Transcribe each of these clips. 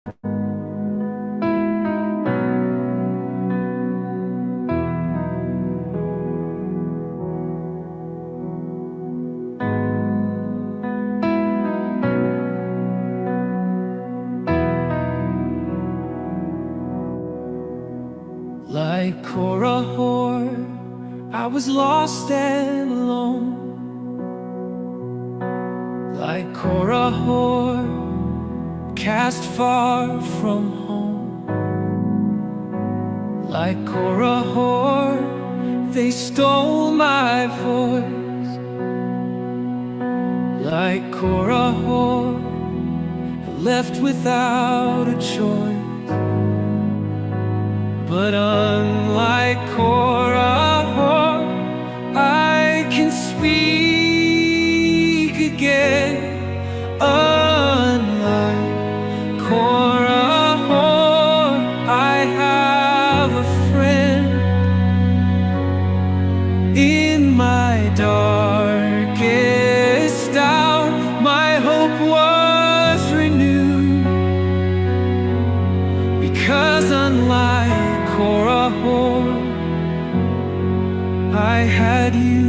Like Korah, I was lost and alone. Like Korah, cast far from home. Like Korah, they stole my voice. Like Korah, left without a choice. But unlike Korah, I can speak again. Unlike Korah, I have a friend. In my darkest hour, my hope was renewed, because unlike Korah, I had you.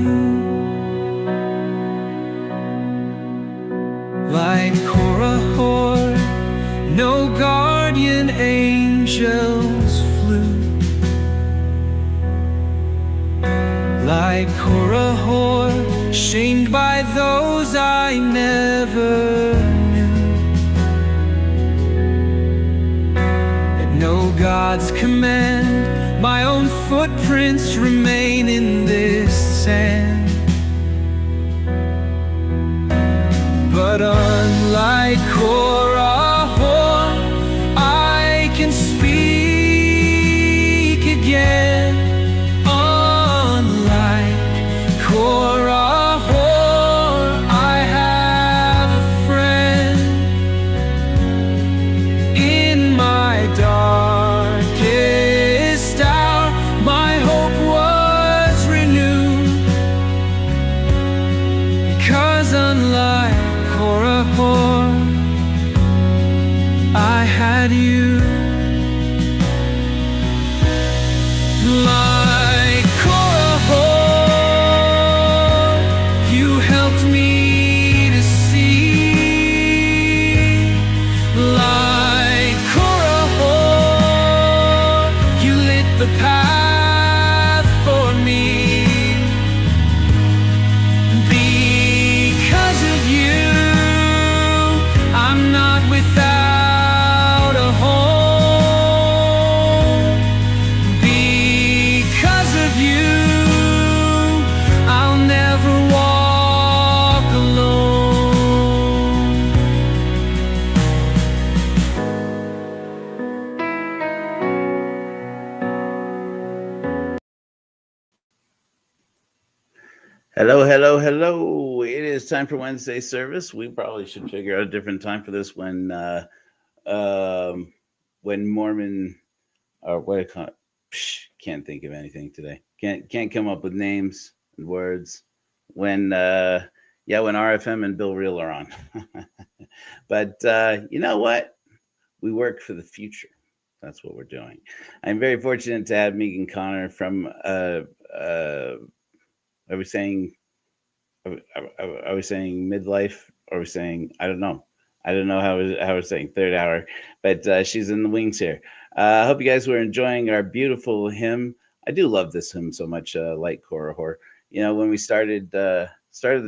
Like Korah, no guardian angels flew. Like Korah, shamed by those I never knew. At no God's command, my own footprints remain in this sand. But unlike Korah, I can speak again. Unlike Korah, I have a friend. In my darkest hour, my hope was renewed, because unlike Korah, I had you. Like Korah, you helped me to see. Like Korah, you lit the path for me. Because of you, I'm not without a home. Because of you, I'll never walk alone. Hello, hello, hello. It is time for Wednesday service. We probably should figure out a different time for this when Mormon, or what I call it, can't think of anything today. Can't come up with names and words. When RFM and Bill Reel are on. But you know what? We work for the future. That's what we're doing. I'm very fortunate to have Megan Connor from are we saying midlife? Or are we saying, I don't know how we're saying third hour, but she's in the wings here. I hope you guys were enjoying our beautiful hymn. I do love this hymn so much, like Korah. You know, when we started the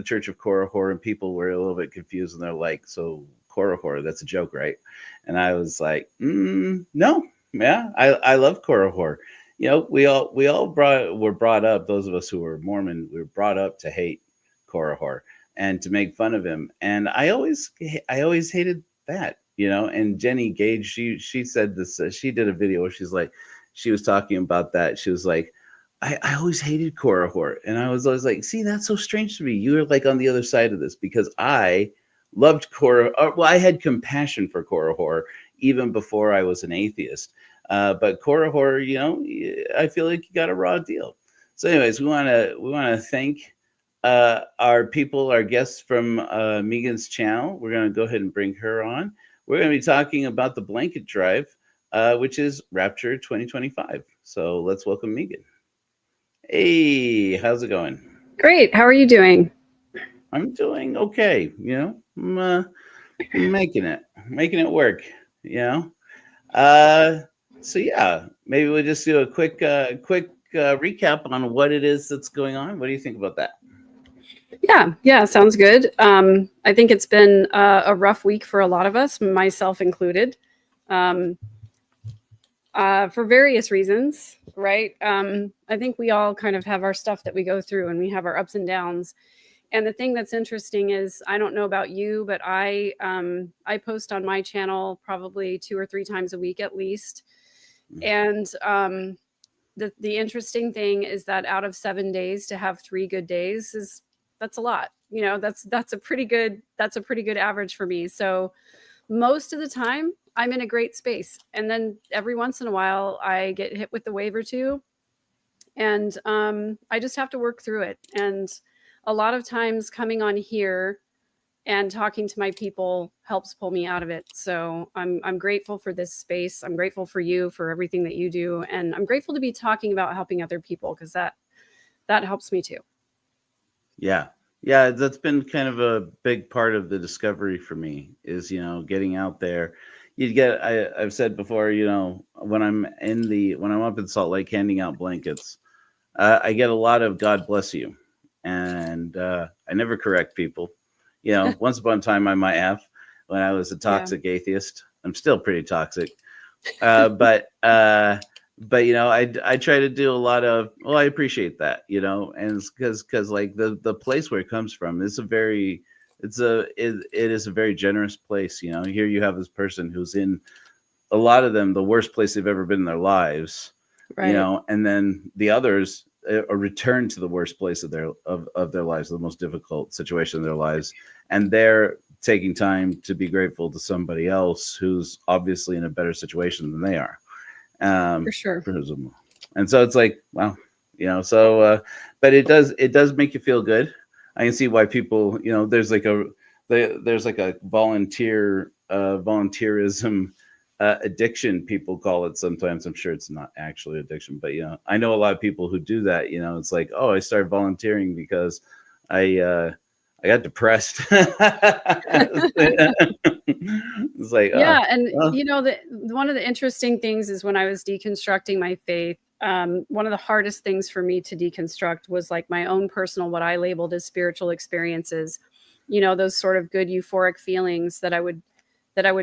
Church of Korah, and people were a little bit confused, and they're like, "So Korah, that's a joke, right?" And I was like, "No, yeah, I love Korah." You know, we all were brought up. Those of us who were Mormon, we were brought up to hate Korah and to make fun of him. And I always hated that, you know. And Jenny Gage, she said this. She did a video where she was talking about that. She was like, I always hated Korah, and I was always like, see, that's so strange to me. You're like on the other side of this, because I loved Korah. Well, I had compassion for Korah even before I was an atheist. But Korah, you know, I feel like you got a raw deal. So, anyways, we want to thank our guests from Megan's channel. We're going to go ahead and bring her on. we're going to be talking about the blanket drive, which is Rapture 2025. So let's welcome Megan. Hey, how's it going? Great. How are you doing? I'm doing okay. I'm making it work. You know. So yeah, maybe we'll just do a quick recap on what it is that's going on. What do you think about that? Yeah, sounds good. I think it's been a rough week for a lot of us, myself included, for various reasons, right? I think we all kind of have our stuff that we go through, and we have our ups and downs. And the thing that's interesting is, I don't know about you, but I post on my channel probably 2 or 3 times a week at least. And the interesting thing is that out of 7 days to have 3 good days that's a lot. That's a pretty good average for me. So most of the time I'm in a great space, and then every once in a while I get hit with the wave or two, and I just have to work through it. And a lot of times coming on here and talking to my people helps pull me out of it. So I'm grateful for this space. I'm grateful for you, for everything that you do, and I'm grateful to be talking about helping other people, because that helps me too. Yeah, that's been kind of a big part of the discovery for me, is getting out there. I've said before, when I'm up in Salt Lake handing out blankets, I get a lot of "God bless you," and I never correct people. Once upon a time I might have, when I was a toxic atheist. I'm still pretty toxic, but I try to do a lot of, well, I appreciate that, and it's because like the place where it comes from is it is a very generous place. Here you have this person who's in, a lot of them, the worst place they've ever been in their lives, Right. And then the others a return to the worst place of their lives, the most difficult situation of their lives, and they're taking time to be grateful to somebody else who's obviously in a better situation than they are. For sure. And so it's like, wow, but it does make you feel good. I can see why people, there's like a volunteerism addiction, people call it sometimes. I'm sure it's not actually addiction, but I know a lot of people who do that. It's like, oh, I started volunteering because I got depressed. It's like, yeah. And one of the interesting things is, when I was deconstructing my faith, one of the hardest things for me to deconstruct was like my own personal, what I labeled as spiritual experiences, those sort of good euphoric feelings that I would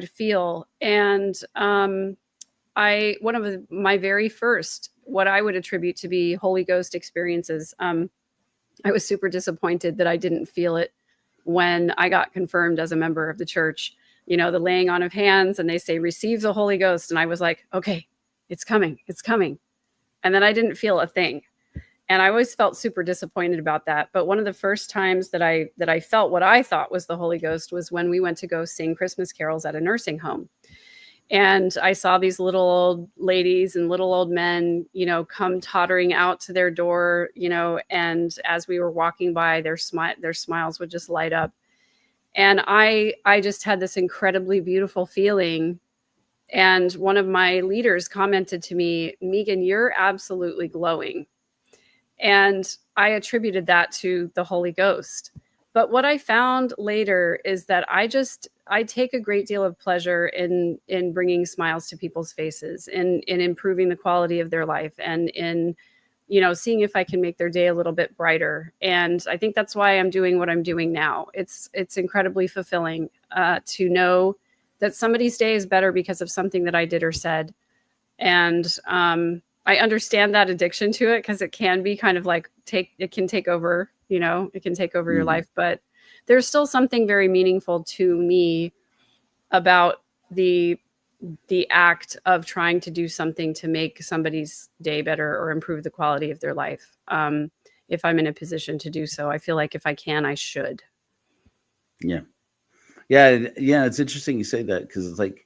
feel. And one of my very first, what I would attribute to be Holy Ghost experiences, I was super disappointed that I didn't feel it when I got confirmed as a member of the church. The laying on of hands, and they say, receive the Holy Ghost. And I was like, okay, it's coming. And then I didn't feel a thing. And I always felt super disappointed about that. But one of the first times that I felt what I thought was the Holy Ghost was when we went to go sing Christmas carols at a nursing home. And I saw these little old ladies and little old men, come tottering out to their door, and as we were walking by, their smiles would just light up. And I just had this incredibly beautiful feeling. And one of my leaders commented to me, Megan, you're absolutely glowing. And I attributed that to the Holy Ghost. But what I found later is that I take a great deal of pleasure in bringing smiles to people's faces, in improving the quality of their life, and in, seeing if I can make their day a little bit brighter. And I think that's why I'm doing what I'm doing now. It's incredibly fulfilling to know that somebody's day is better because of something that I did or said. And I understand that addiction to it, because it can be kind of like it can take over, it can take over your life. But there's still something very meaningful to me about the act of trying to do something to make somebody's day better or improve the quality of their life. If I'm in a position to do so, I feel like if I can, I should. Yeah. It's interesting you say that, because it's like,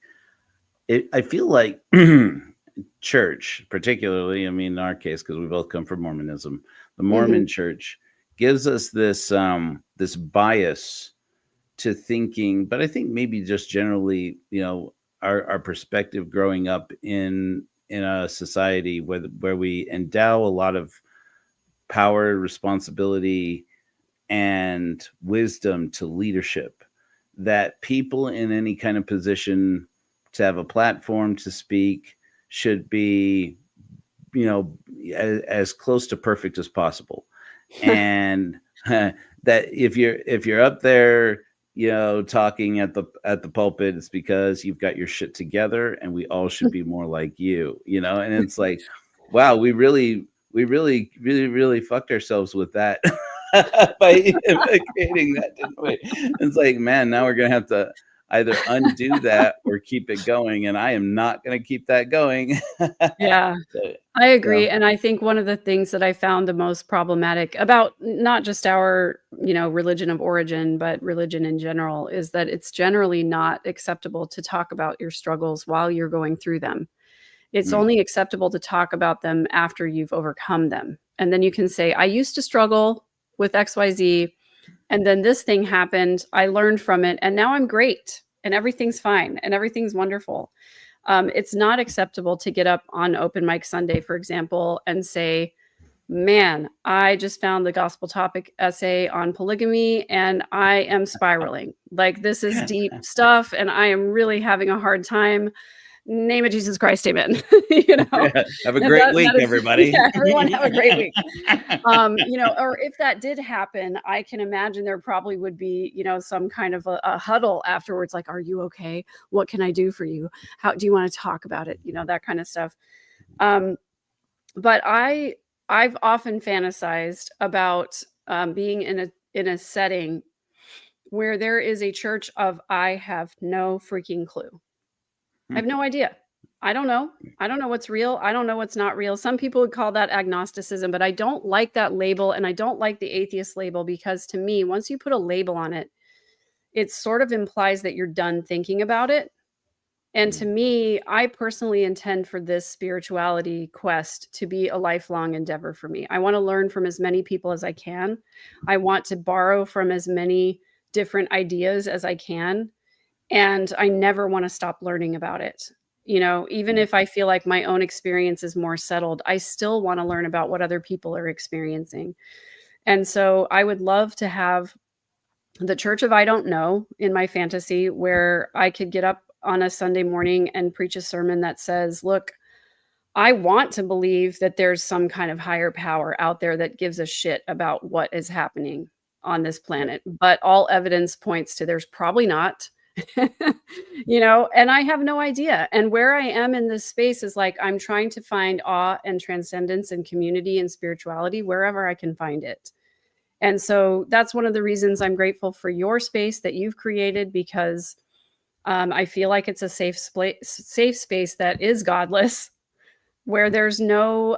I feel like church, particularly, I mean, in our case, because we both come from Mormonism, the Mormon church gives us this this bias to thinking, but I think maybe just generally, our perspective growing up in a society where we endow a lot of power, responsibility, and wisdom to leadership, that people in any kind of position to have a platform to speak should be, as close to perfect as possible. And that if you're up there, talking at the pulpit, it's because you've got your shit together, and we all should be more like you, and it's like, wow, we really fucked ourselves with that by creating that, didn't we? It's like, man, now we're gonna have to either undo that or keep it going, and I am not gonna keep that going. Yeah, So, I agree. And I think one of the things that I found the most problematic about not just our, religion of origin, but religion in general, is that it's generally not acceptable to talk about your struggles while you're going through them. It's mm, only acceptable to talk about them after you've overcome them. And then you can say, I used to struggle with XYZ, and then this thing happened. I learned from it, and now I'm great, and everything's fine, and everything's wonderful. It's not acceptable to get up on Open Mic Sunday, for example, and say, man, I just found the gospel topic essay on polygamy and I am spiraling. Like, this is deep stuff, and I am really having a hard time. Name of Jesus Christ, amen. have a great week, everybody. Yeah, everyone have a great week. Or if that did happen, I can imagine there probably would be, some kind of a huddle afterwards, like, are you okay? What can I do for you? How do you want to talk about it? That kind of stuff. But I've often fantasized about being in a setting where there is a church of I have no freaking clue. I have no idea. I don't know. I don't know what's real. I don't know what's not real. Some people would call that agnosticism, but I don't like that label, and I don't like the atheist label, because to me, once you put a label on it, it sort of implies that you're done thinking about it. And to me, I personally intend for this spirituality quest to be a lifelong endeavor for me. I want to learn from as many people as I can. I want to borrow from as many different ideas as I can. And I never want to stop learning about it. Even if I feel like my own experience is more settled, I still want to learn about what other people are experiencing. And so I would love to have the church of I don't know in my fantasy, where I could get up on a Sunday morning and preach a sermon that says, look, I want to believe that there's some kind of higher power out there that gives a shit about what is happening on this planet. But all evidence points to there's probably not. And I have no idea. And where I am in this space is like, I'm trying to find awe and transcendence and community and spirituality wherever I can find it. And so that's one of the reasons I'm grateful for your space that you've created, because I feel like it's a safe space that is godless, where there's no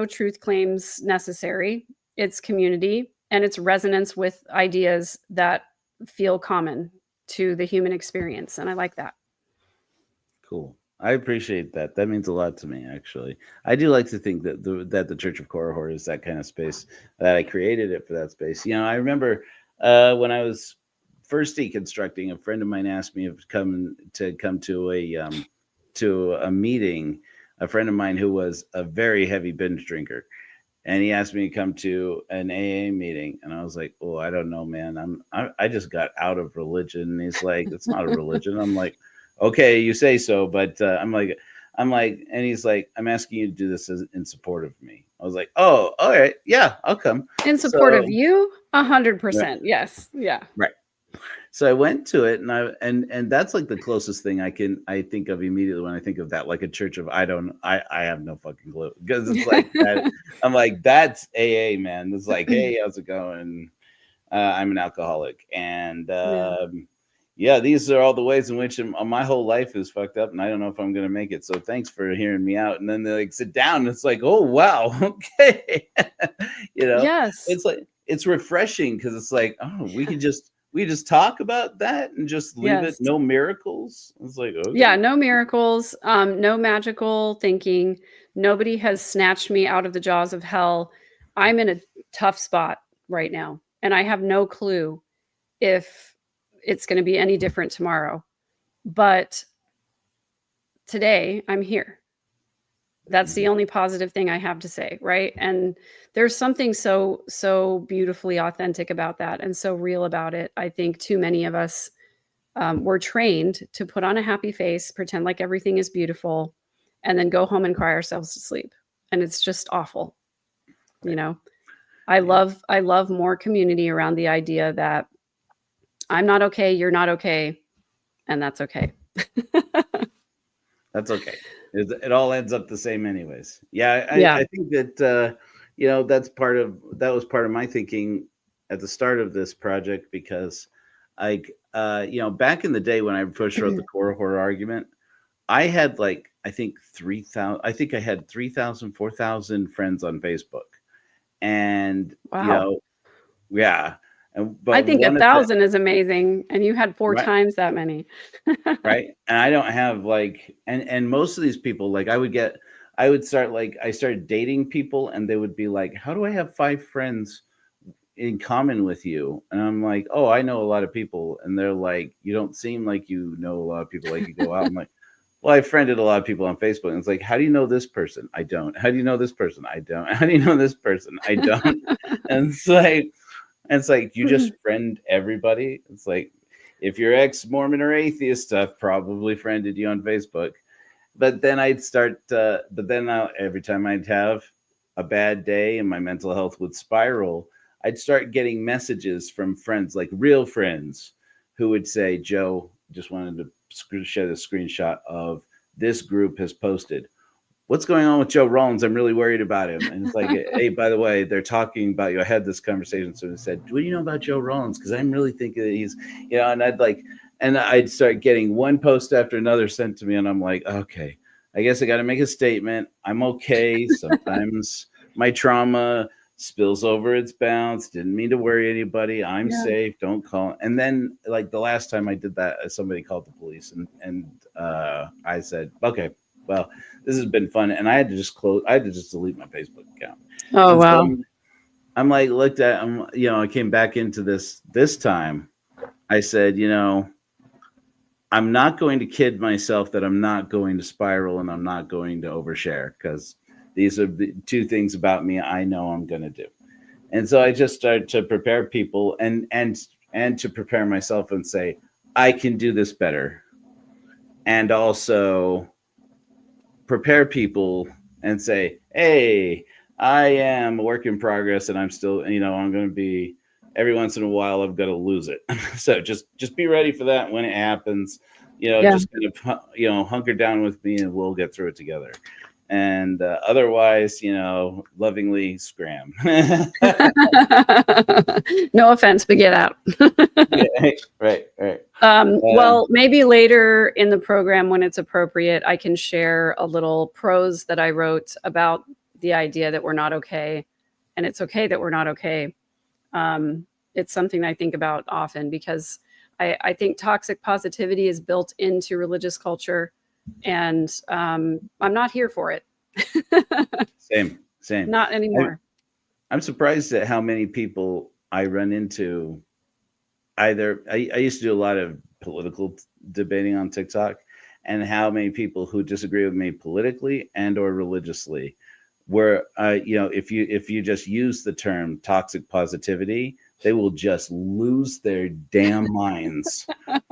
truth claims necessary. It's community, and it's resonance with ideas that feel common to the human experience. And I like that. Cool. I appreciate that. That means a lot to me, actually. I do like to think that the Church of Korihor is that kind of space, that I created it for that space. I remember when I was first deconstructing, a friend of mine asked me to come to a meeting. A friend of mine who was a very heavy binge drinker, and he asked me to come to an AA meeting, and I was like, "Oh, I don't know, man. I just got out of religion." And he's like, "It's not a religion." I'm like, "Okay, you say so," but I'm like, and he's like, "I'm asking you to do this in support of me." I was like, "Oh, all right, yeah, I'll come." In support of you, 100%. Yes, yeah, right. So I went to it, and that's like the closest thing I think of immediately when I think of that, like a church of I have no fucking clue, because it's like that. I'm like, that's AA, man. It's like, hey, how's it going? I'm an alcoholic, and yeah, these are all the ways in which my whole life is fucked up, and I don't know if I'm gonna make it. So thanks for hearing me out. And then they like sit down, and it's like, oh wow, okay, Yes, it's like, it's refreshing, because it's like, oh, we just talk about that and just leave it. No miracles. It's like, okay. Yeah, no miracles, no magical thinking. Nobody has snatched me out of the jaws of hell. I'm in a tough spot right now, and I have no clue if it's going to be any different tomorrow. But today I'm here. That's the only positive thing I have to say, right? And there's something so beautifully authentic about that and so real about it. I think too many of us were trained to put on a happy face, pretend like everything is beautiful, and then go home and cry ourselves to sleep. And it's just awful. You know, I love more community around the idea that I'm not okay, you're not okay, and that's okay. That's okay. It all ends up the same anyways. Yeah, Yeah. I think that that was part of my thinking at the start of this project, because like back in the day when I first wrote the core horror argument, I had like I think I had 3,000, 4,000 friends on Facebook. And Wow. yeah. But I think one of the 1,000 is amazing, and you had 4 right, times that many. right, and I don't have like, and most of these people, like I started dating people, and they would be like, how do I have 5 friends in common with you? And I'm like, oh, I know a lot of people. And they're like, you don't seem like you know a lot of people, like you go out. I'm like, well, I friended a lot of people on Facebook. And it's like, how do you know this person? I don't. How do you know this person? I don't. How do you know this person? I don't. And it's like you just friend everybody. It's like, if you're ex-Mormon or atheist, I've probably friended you on Facebook. But then every time I'd have a bad day and my mental health would spiral, I'd start getting messages from friends, like real friends, who would say, Joe, just wanted to share the screenshot of this group has posted. What's going on with Joe Rollins? I'm really worried about him. And it's like, hey, by the way, they're talking about you. I had this conversation. So they said, what do you know about Joe Rollins? Because I'm really thinking that he's, and I'd start getting one post after another sent to me. And I'm like, okay, I guess I got to make a statement. I'm okay. Sometimes my trauma spills over its bounds. Didn't mean to worry anybody. I'm safe. Don't call. And then like the last time I did that, somebody called the police and I said, okay, well, this has been fun. And I had to just delete my Facebook account. Oh, and wow. So I'm like, I came back into this time. I said, I'm not going to kid myself that I'm not going to spiral and I'm not going to overshare, because these are the 2 things about me I know I'm going to do. And so I just started to prepare people and to prepare myself and say, I can do this better. And also prepare people and say, hey, I am a work in progress, and I'm still, I'm going to be, every once in a while, I've got to lose it. So just be ready for that when it happens. Just kind of, hunker down with me and we'll get through it together. And otherwise, lovingly scram. No offense, but get out. Right. Well, maybe later in the program, when it's appropriate, I can share a little prose that I wrote about the idea that we're not okay, and it's okay that we're not okay. It's something I think about often, because I think toxic positivity is built into religious culture, and I'm not here for it. Same. Not anymore. I'm surprised at how many people I run into. Either I used to do a lot of political debating on TikTok, and how many people who disagree with me politically and or religiously, where if you just use the term toxic positivity, they will just lose their damn minds.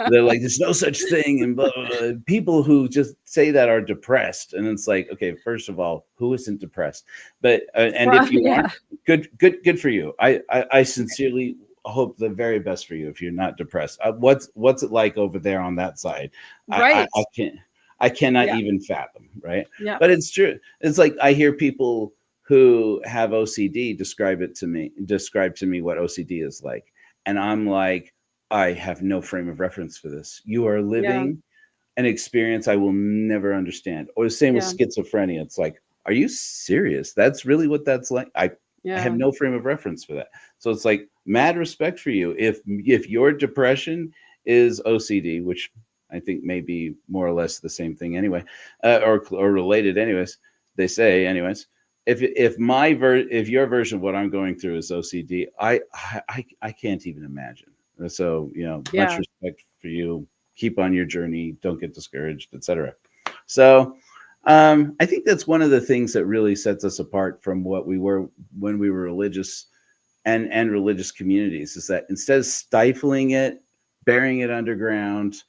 They're like, there's no such thing, and blah, blah, blah. People who just say that are depressed, and it's like, okay, first of all, who isn't depressed? But and if you are, good for you. I sincerely hope the very best for you if you're not depressed. What's it like over there on that side? Right. I cannot even fathom. Right. Yeah. But it's true. It's like I hear people who have OCD describe to me what OCD is like. And I'm like, I have no frame of reference for this. You are living an experience I will never understand. Or the same with schizophrenia. It's like, are you serious? That's really what that's like? I have no frame of reference for that. So it's like, mad respect for you. If your depression is OCD, which I think may be more or less the same thing anyway, or related anyways, they say anyways. If your version of what I'm going through is OCD, I can't even imagine. So, you know, much Yeah. respect for you. Keep on your journey. Don't get discouraged, etc. So, I think that's one of the things that really sets us apart from what we were when we were religious and religious communities, is that instead of stifling it, burying it underground,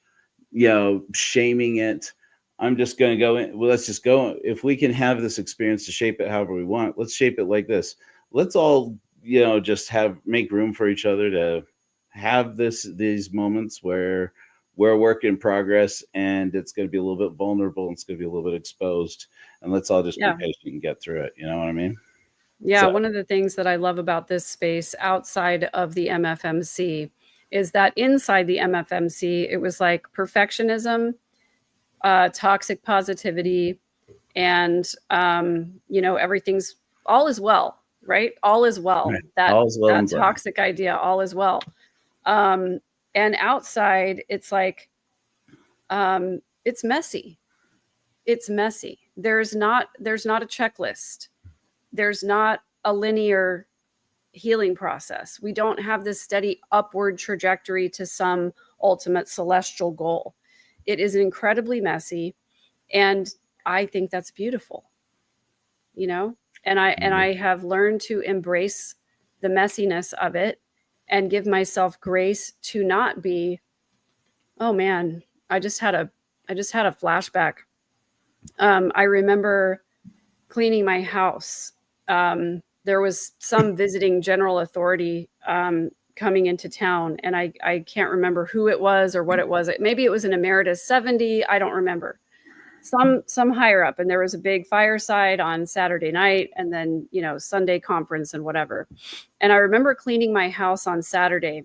you know, shaming it, I'm just going to go in. Well, let's just go. If we can have this experience to shape it however we want, let's shape it like this. Let's all, you know, just make room for each other to have these moments where we're a work in progress, and it's going to be a little bit vulnerable, and it's going to be a little bit exposed, and let's all just be Yeah. patient and get through it. You know what I mean? Yeah, So, one of the things that I love about this space outside of the MFMC is that inside the MFMC, it was like perfectionism, toxic positivity, and you know, everything's all is well, right? All is well. right. That All's well that and good. toxic idea, all is well. Um, and outside, it's like it's messy. It's messy. There's not a checklist. There's not a linear healing process. We don't have this steady upward trajectory to some ultimate celestial goal. It is incredibly messy, and I think that's beautiful, you know? And I have learned to embrace the messiness of it and give myself grace to not be, oh man, I just had a flashback. I remember cleaning my house. There was some visiting general authority coming into town, and I can't remember who it was or what it was. Maybe it was an emeritus 70. I don't remember. Some higher up, and there was a big fireside on Saturday night, and then, you know, Sunday conference and whatever. And I remember cleaning my house on Saturday,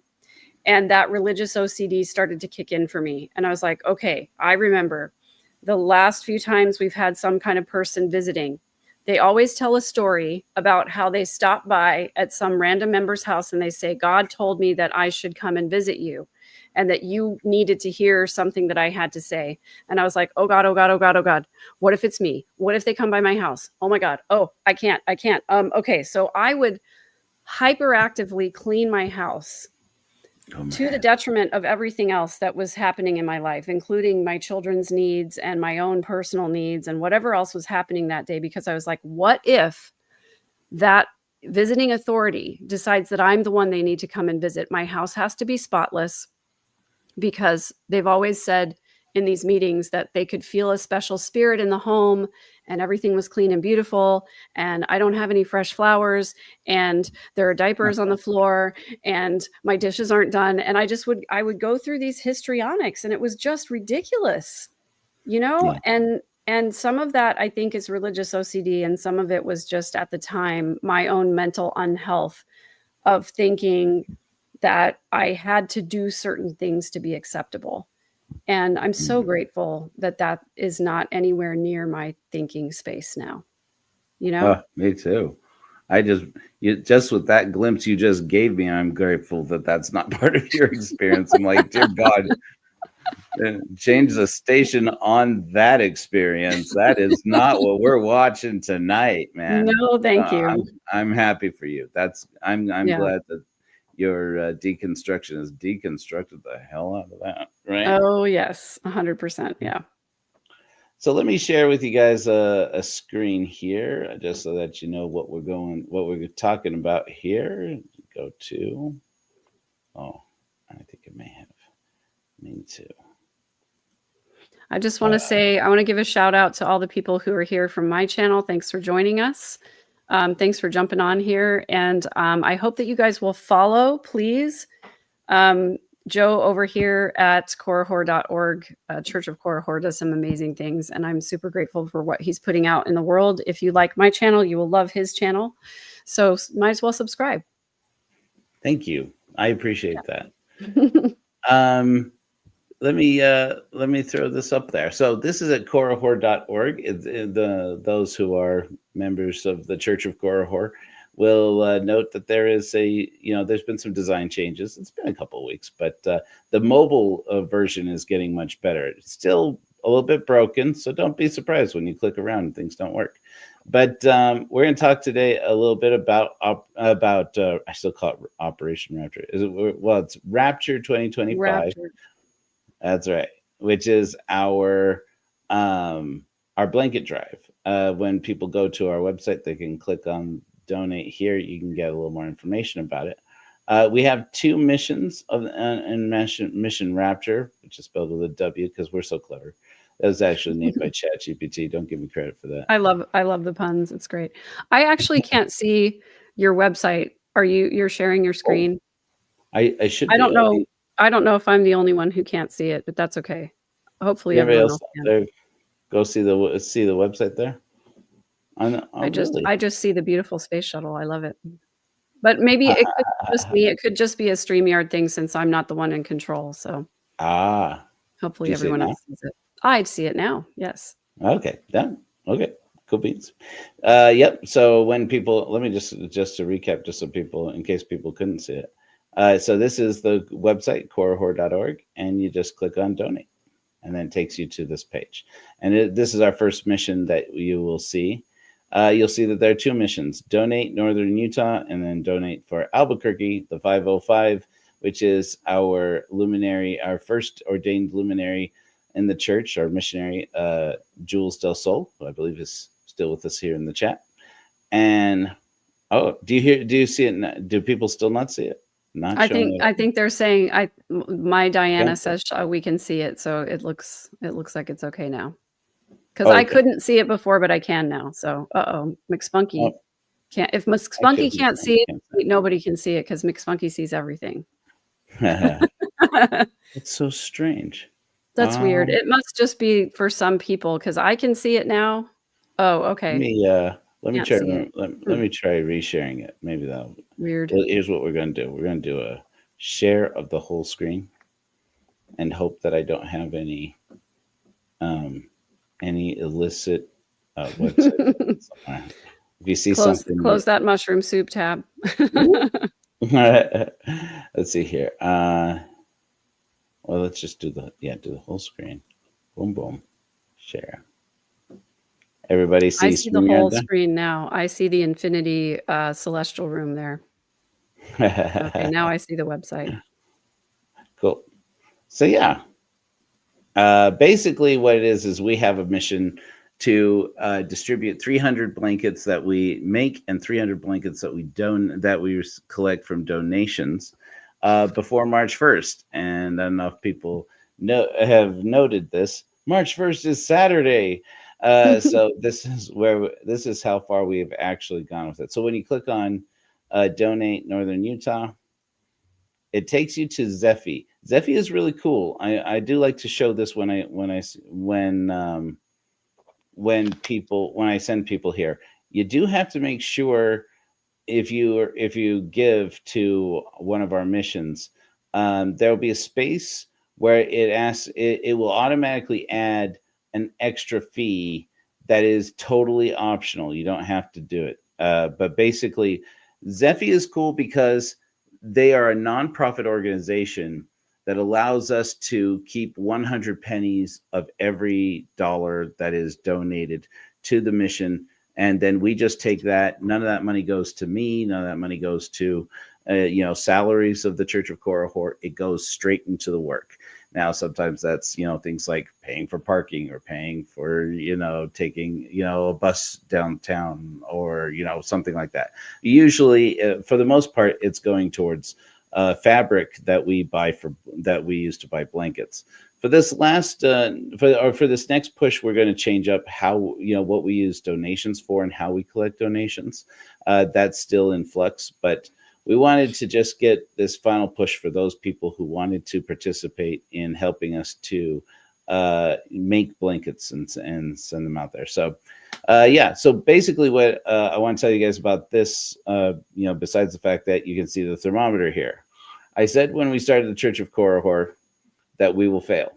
and that religious OCD started to kick in for me. And I was like, okay, I remember the last few times we've had some kind of person visiting, they always tell a story about how they stop by at some random member's house and they say, God told me that I should come and visit you and that you needed to hear something that I had to say. And I was like, oh God, oh God, oh God, oh God. What if it's me? What if they come by my house? Oh my God. Oh, I can't. Okay. So I would hyperactively clean my house to the detriment of everything else that was happening in my life, including my children's needs and my own personal needs and whatever else was happening that day, because I was like, what if that visiting authority decides that I'm the one they need to come and visit? My house has to be spotless, because they've always said in these meetings that they could feel a special spirit in the home, and everything was clean and beautiful, and I don't have any fresh flowers, and there are diapers on the floor, and my dishes aren't done. And I would go through these histrionics, and it was just ridiculous, you know? Yeah. And some of that, I think, is religious OCD, and some of it was just, at the time, my own mental unhealth of thinking that I had to do certain things to be acceptable. And I'm so grateful that that is not anywhere near my thinking space now, you know? Oh, me too. Just with that glimpse you just gave me, I'm grateful that that's not part of your experience. I'm like, dear God, change the station on that experience. That is not what we're watching tonight, man. No, thank you. I'm happy for you. I'm Yeah. glad that your deconstruction has deconstructed the hell out of that, right? Oh, yes. 100%. Yeah. So let me share with you guys a screen here, just so that you know what we're talking about here. Go to, oh, I think it may have me too. I just want to say, I want to give a shout out to all the people who are here from my channel. Thanks for joining us. Thanks for jumping on here. And I hope that you guys will follow, please. Joe over here at korihor.org, Church of Korihor, does some amazing things, and I'm super grateful for what he's putting out in the world. If you like my channel, you will love his channel. So might as well subscribe. Thank you. I appreciate that. Let me throw this up there. So this is at korihor.org. Those who are members of the Church of Korihor will note that there's been some design changes. It's been a couple of weeks, but the mobile version is getting much better. It's still a little bit broken, so don't be surprised when you click around and things don't work. But we're going to talk today a little bit about I still call it Operation Rapture. Is it well? It's Rapture 2025. Rapture. That's right. Which is our blanket drive. When people go to our website, they can click on donate here. You can get a little more information about it. We have two missions in Mission Rapture, which is spelled with a W because we're so clever. That was actually named by ChatGPT. Don't give me credit for that. I love the puns. It's great. I actually can't see your website. You're sharing your screen? I should I be. don't know. I don't know if I'm the only one who can't see it, but that's okay. Hopefully Everybody everyone else else can. there, go see the website there. I Really? just see the beautiful space shuttle. I love it. But maybe it could just me. It could just be a StreamYard thing since I'm not the one in control. So Do hopefully you see it everyone now? else sees it. I'd see it now. Yes. Okay, done. Okay, cool beans. Yep. So when people, let me just to recap, just so people, in case people couldn't see it. So this is the website korahor.org, and you just click on donate, and then it takes you to this page. And this is our first mission that you will see. You'll see that there are two missions: donate Northern Utah, and then donate for Albuquerque, the 505, which is our luminary, our first ordained luminary in the church, our missionary, Jules Del Sol, who I believe is still with us here in the chat. And do you see it? Do people still not see it? Not showing it. I think they're saying my Diana Okay. says we can see it, so it looks like it's okay now. Because Okay. I couldn't see it before, but I can now. So McSpunky can't. If McSpunky can't see it, nobody can see it because McSpunky sees everything. It's so strange. That's weird. It must just be for some people because I can see it now. Oh, okay. Let me try resharing it. Maybe that'll weird. Here's what we're going to do. We're going to do a share of the whole screen and hope that I don't have any illicit websites. If you see something, close that mushroom soup tab. Let's see here. Well, let's just do the whole screen. Boom, boom, share. Everybody sees. I see the whole screen now. I see the infinity celestial room there. Okay, now I see the website. Cool. So yeah, basically what it is we have a mission to distribute 300 blankets that we make and 300 blankets that we collect from donations before March 1st. And I don't know if people have noted this. March 1st is Saturday. So this is how far we have actually gone with it. So when you click on donate Northern Utah, it takes you to Zephy. Zephy is really cool. I do like to show this when I send people here. You do have to make sure if you give to one of our missions, there will be a space where it will automatically add an extra fee that is totally optional. You don't have to do it. But basically, Zephy is cool because they are a nonprofit organization that allows us to keep 100 pennies of every dollar that is donated to the mission. And then we just take that. None of that money goes to me. None of that money goes to, salaries of the Church of Korahor. It goes straight into the work. Now, sometimes that's, things like paying for parking or paying for, taking, a bus downtown or, something like that. Usually, for the most part, it's going towards fabric that we use to buy blankets. For this last, for this next push, we're going to change up how, what we use donations for and how we collect donations. That's still in flux, but we wanted to just get this final push for those people who wanted to participate in helping us to make blankets and send them out there. So, so basically what I want to tell you guys about this, besides the fact that you can see the thermometer here. I said when we started the Church of Korahor that we will fail.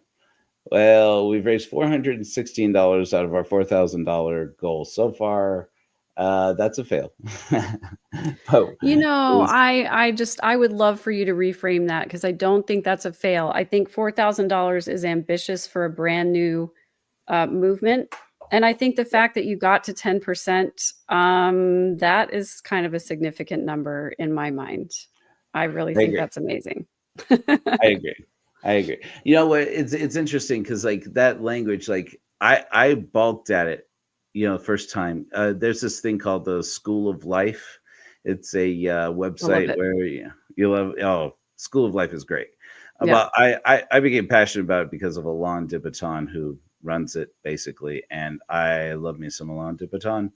Well, we've raised $416 out of our $4,000 goal so far. That's a fail. But, I would love for you to reframe that because I don't think that's a fail. I think $4,000 is ambitious for a brand new movement. And I think the fact that you got to 10%, that is kind of a significant number in my mind. I really I think agree. that's amazing. I agree. I agree. You know what? It's interesting because like that language, like I balked at it, first time. There's this thing called the School of Life. It's a I love website it. where you love. Oh, School of Life is great. Yeah. About I became passionate about it because of Alain de Botton, who runs it basically, and I love me some Alain de Botton.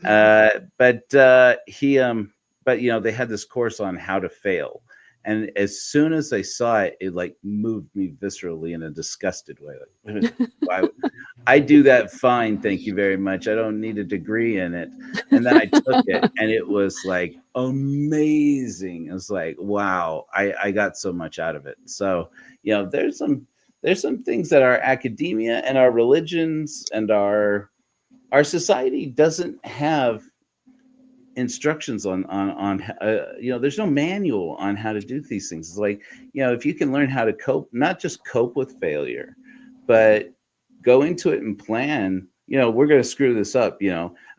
But they had this course on how to fail, and as soon as I saw it, it like moved me viscerally in a disgusted way. Like, why? I do that fine, thank you very much. I don't need a degree in it. And then I took it, and it was like amazing. It was like, wow, I got so much out of it. So there's some things that our academia and our religions and our society doesn't have instructions on there's no manual on how to do these things. It's like, if you can learn how to cope, not just cope with failure, but go into it and plan, we're going to screw this up.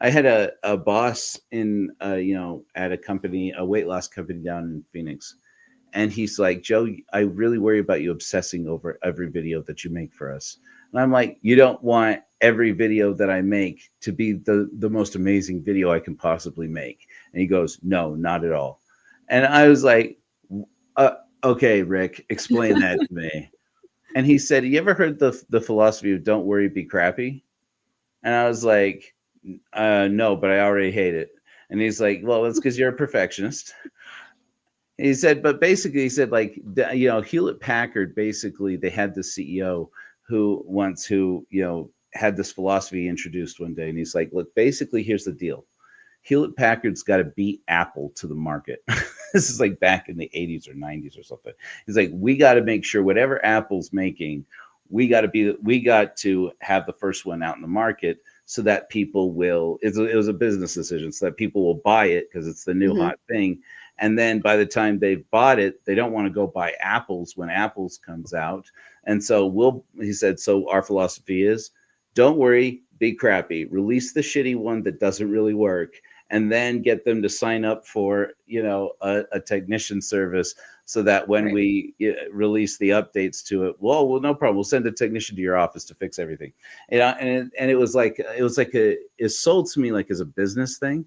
I had a boss in at a company, a weight loss company down in Phoenix, and he's like, Joe, I really worry about you obsessing over every video that you make for us. And I'm like, you don't want every video that I make to be the most amazing video I can possibly make. And he goes, no, not at all. And I was like, okay, Rick, explain that to me. And he said, you ever heard the philosophy of don't worry, be crappy? And I was like, no, but I already hate it. And he's like, well, that's because you're a perfectionist. He said, but basically, he said, like, Hewlett Packard, basically, they had the CEO who had this philosophy introduced one day. And he's like, look, basically, here's the deal. Hewlett Packard's got to beat Apple to the market. This is like back in the 80s or 90s or something. He's like, we got to make sure whatever Apple's making, we got to have the first one out in the market so that people will, it was a business decision, so that people will buy it because it's the new hot thing. And then by the time they've bought it, they don't want to go buy Apples when Apples comes out. And so he said, so our philosophy is, don't worry, be crappy, release the shitty one that doesn't really work, and then get them to sign up for, a technician service so that when we release the updates to it, well, no problem. We'll send a technician to your office to fix everything. And it was like it sold to me like as a business thing,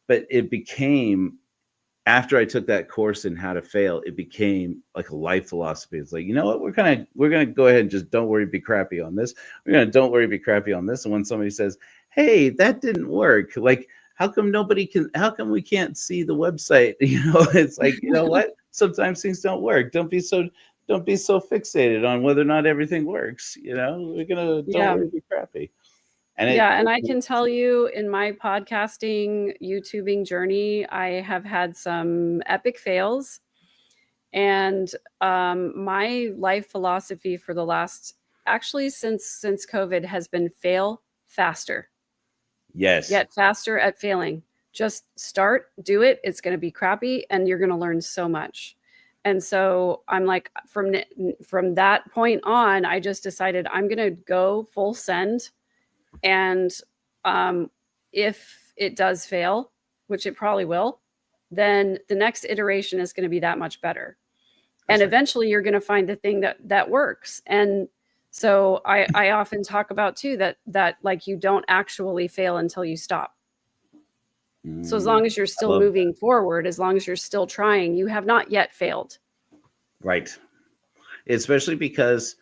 but it became, after I took that course in how to fail, it became like a life philosophy. It's like, you know what, we're gonna go ahead and just don't worry, be crappy on this. We're gonna don't worry, be crappy on this. And when somebody says, hey, that didn't work, like, how come we can't see the website? It's like, you know what? Sometimes things don't work. Don't be so fixated on whether or not everything works. We're gonna don't worry, be crappy. And I can tell you, in my podcasting, YouTubing journey, I have had some epic fails. And my life philosophy for the last, actually since COVID, has been fail faster. Yes. Get faster at failing. Just start, do it. It's going to be crappy, and you're going to learn so much. And so I'm like, from that point on, I just decided I'm going to go full send. And if it does fail, which it probably will, then the next iteration is going to be that much better. And eventually you're going to find the thing that works. And so I often talk about too, that like, you don't actually fail until you stop. So as long as you're still moving forward, as long as you're still trying, you have not yet failed. Right. Especially because,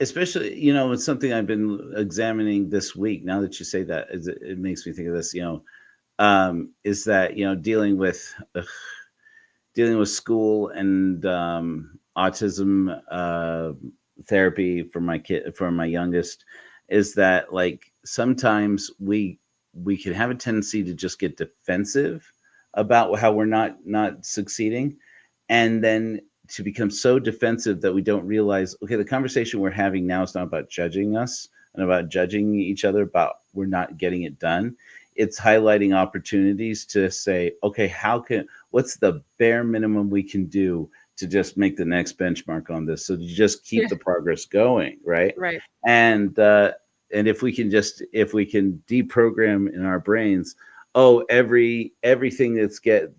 it's something I've been examining this week. Now that you say that, it makes me think of this, is that, dealing with school and autism therapy for my youngest, is that like sometimes we can have a tendency to just get defensive about how we're not succeeding, and then to become so defensive that we don't realize, okay, the conversation we're having now is not about judging us and about judging each other about we're not getting it done. It's highlighting opportunities to say, okay, what's the bare minimum we can do to just make the next benchmark on this? So to just keep the progress going. Right. Right. And if we can deprogram in our brains, oh, everything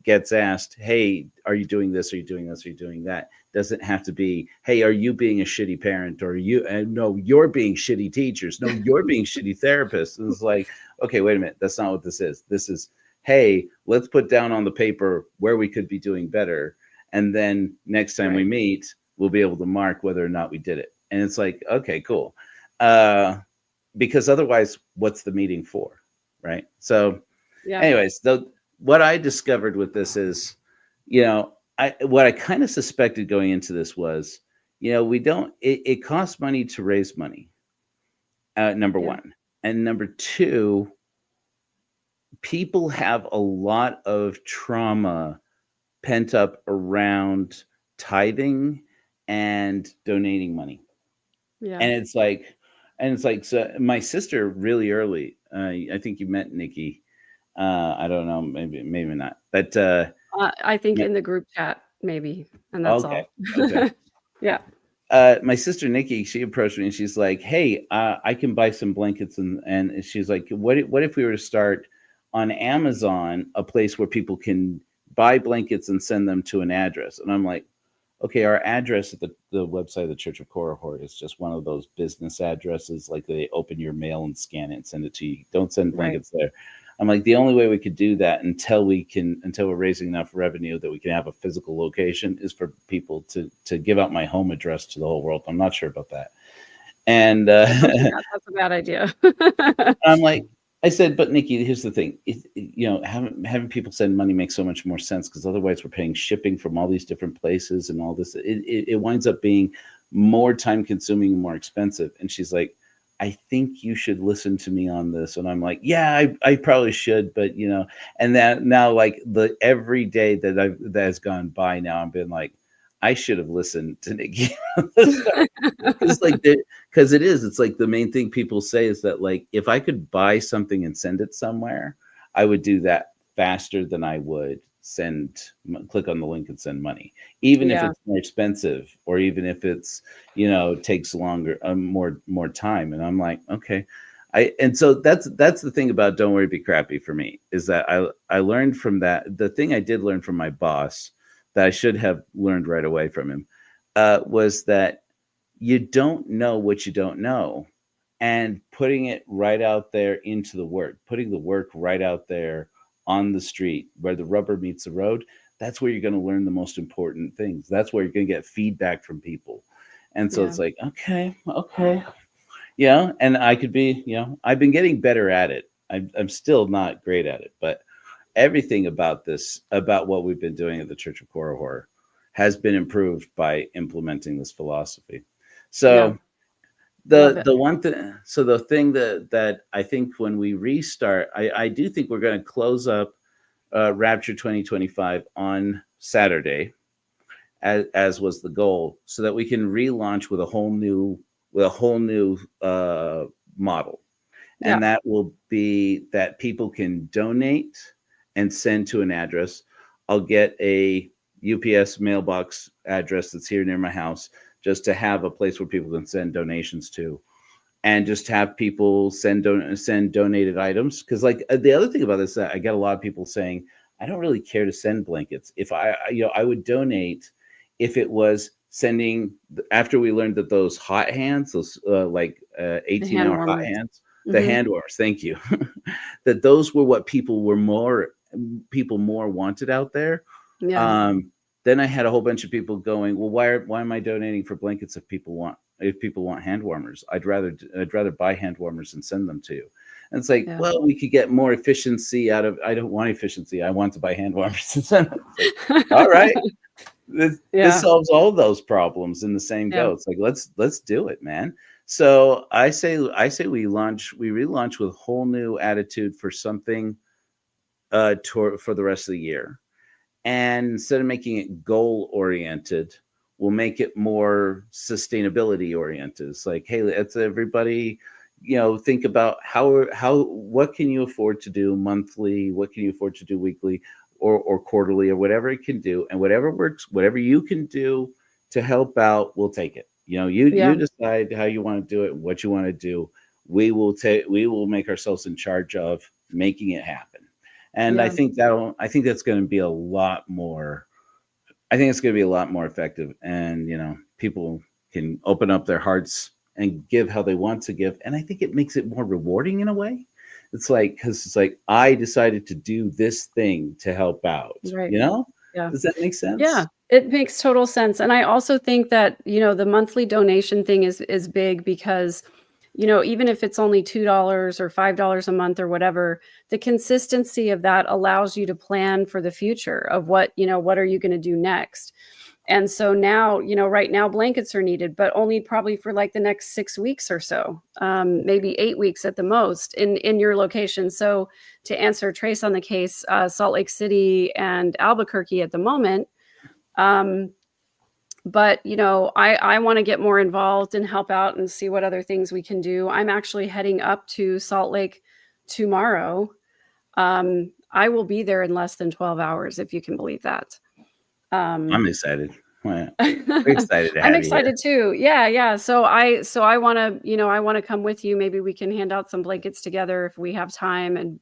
gets asked, hey, are you doing this, are you doing this, are you doing that, doesn't have to be, hey, are you being a shitty parent, or no, you're being shitty teachers, no, you're being shitty therapists. And it's like, okay, wait a minute, that's not what this is. This is, hey, let's put down on the paper where we could be doing better, and then next time we meet, we'll be able to mark whether or not we did it. And it's like, okay, cool. Because otherwise, what's the meeting for, right? So anyways, what I discovered with this is, what I kind of suspected going into this was, it costs money to raise money, number one. And number two, people have a lot of trauma pent up around tithing and donating money. Yeah. And it's like, so my sister really early, I think you met Nikki. I don't know, maybe not. But I think in the group chat, maybe. And that's all. Okay. Yeah. My sister Nikki, she approached me and she's like, hey, I can buy some blankets. And she's like, what if we were to start on Amazon, a place where people can buy blankets and send them to an address? And I'm like, okay, our address at the website of the Church of Korihor is just one of those business addresses. Like, they open your mail and scan it and send it to you. Don't send blankets there. I'm like, the only way we could do that until we're raising enough revenue that we can have a physical location is for people to give out my home address to the whole world. I'm not sure about that. And that's a bad idea. I'm like, I said, but Nikki, here's the thing. Having people send money makes so much more sense, because otherwise we're paying shipping from all these different places and all this. It winds up being more time consuming and more expensive. And she's like, I think you should listen to me on this. And I'm like, yeah, I probably should, but and that now, like, every day that has gone by now, I've been like, I should have listened to Nikki. Because it's like the main thing people say is that, like, if I could buy something and send it somewhere, I would do that faster than I would click on the link and send money, even if it's more expensive, or even if it's, takes longer, more time. And I'm like, okay. And so that's the thing about Don't Worry, Be Crappy for me, is that I learned from that. The thing I did learn from my boss that I should have learned right away from him was that you don't know what you don't know, and putting it right out there into the work, putting the work right out there on the street where the rubber meets the road, that's where you're going to learn the most important things. That's where you're going to get feedback from people. And so it's like, okay. And I could be, I've been getting better at it. I'm still not great at it, but everything about what we've been doing at the Church of Korihor has been improved by implementing this philosophy. So the thing that I think when we restart, I do think we're going to close up Rapture 2025 on Saturday, as was the goal, so that we can relaunch with a whole new model. And that will be that people can donate and send to an address. I'll get a UPS mailbox address that's here near my house, just to have a place where people can send donations to, and just have people send donated items. Because, like, the other thing about this, I get a lot of people saying, I don't really care to send blankets. If I would donate if it was sending, after we learned that those hot hands, those 18-hour hot hands, the hand warmers, thank you, that those were what people more wanted out there. Then I had a whole bunch of people going, well, why am I donating for blankets if people want hand warmers? I'd rather buy hand warmers and send them to you. And it's like, well, we could get more efficiency out of. I don't want efficiency. I want to buy hand warmers and send them. Like, all right, this solves all those problems in the same go. It's like, let's do it, man. So I say we relaunch with a whole new attitude for something for the rest of the year. And instead of making it goal oriented, we'll make it more sustainability oriented. It's like, hey, let's everybody, think about what can you afford to do monthly? What can you afford to do weekly or quarterly, or whatever it can do, and whatever works, whatever you can do to help out, we'll take it. You decide how you want to do it, what you want to do. we will make ourselves in charge of making it happen. And Yeah. I think that's going to be a lot more. I think it's going to be a lot more effective, and people can open up their hearts and give how they want to give, and I think it makes it more rewarding in a way. It's like, because it's like, I decided to do this thing to help out. Right. Yeah. Does that make sense? Yeah, it makes total sense. And I also think that, the monthly donation thing is big because, even if it's only $2 or $5 a month or whatever, the consistency of that allows you to plan for the future of what are you going to do next. And so now, right now blankets are needed, but only probably for like the next 6 weeks or so, maybe 8 weeks at the most in your location. So to answer Trace on the case, Salt Lake City and Albuquerque at the moment. But I want to get more involved and help out and see what other things we can do. I'm actually heading up to Salt Lake tomorrow. I will be there in less than 12 hours, if you can believe that. I'm excited. We're excited to have I'm you excited too. Yeah. So I want to, I want to come with you. Maybe we can hand out some blankets together if we have time. And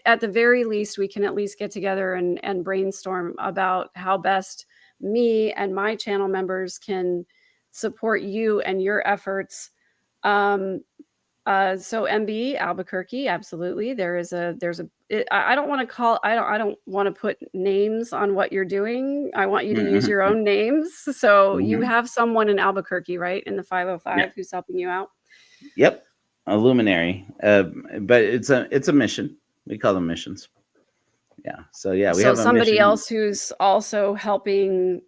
at the very least, we can at least get together and brainstorm about how best me and my channel members can support you and your efforts. So MB Albuquerque, absolutely. I don't want to put names on what you're doing. I want you to use your own names. So you have someone in Albuquerque, right? In the 505 who's helping you out. Yep. A luminary. But it's a mission. We call them missions. Yeah. So we have somebody mission. else who's also helping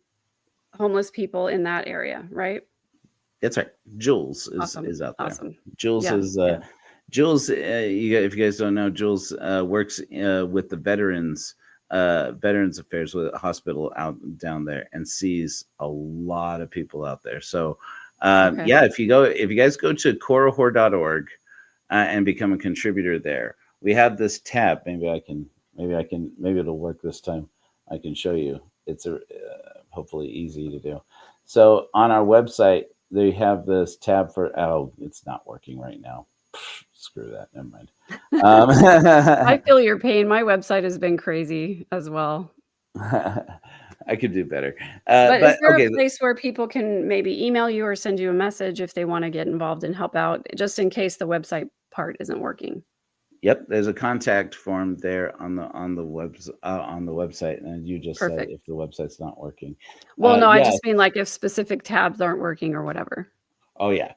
homeless people in that area, right? That's right. Jules Awesome. is out there. Awesome. Jules is Jules. If you guys don't know, Jules works with the Veterans Affairs with a hospital out down there, and sees a lot of people out there. So if you guys go to corahor.org and become a contributor there, we have this tab. Maybe it'll work this time. I can show you. It's hopefully easy to do. So on our website, they have this tab for, it's not working right now. Screw that. Never mind. I feel your pain. My website has been crazy as well. I could do better. But is there a place where people can maybe email you or send you a message if they want to get involved and help out, just in case the website part isn't working? Yep, there's a contact form there on the website, and you just said if the website's not working. Well, no, I just mean like if specific tabs aren't working or whatever. Oh yeah.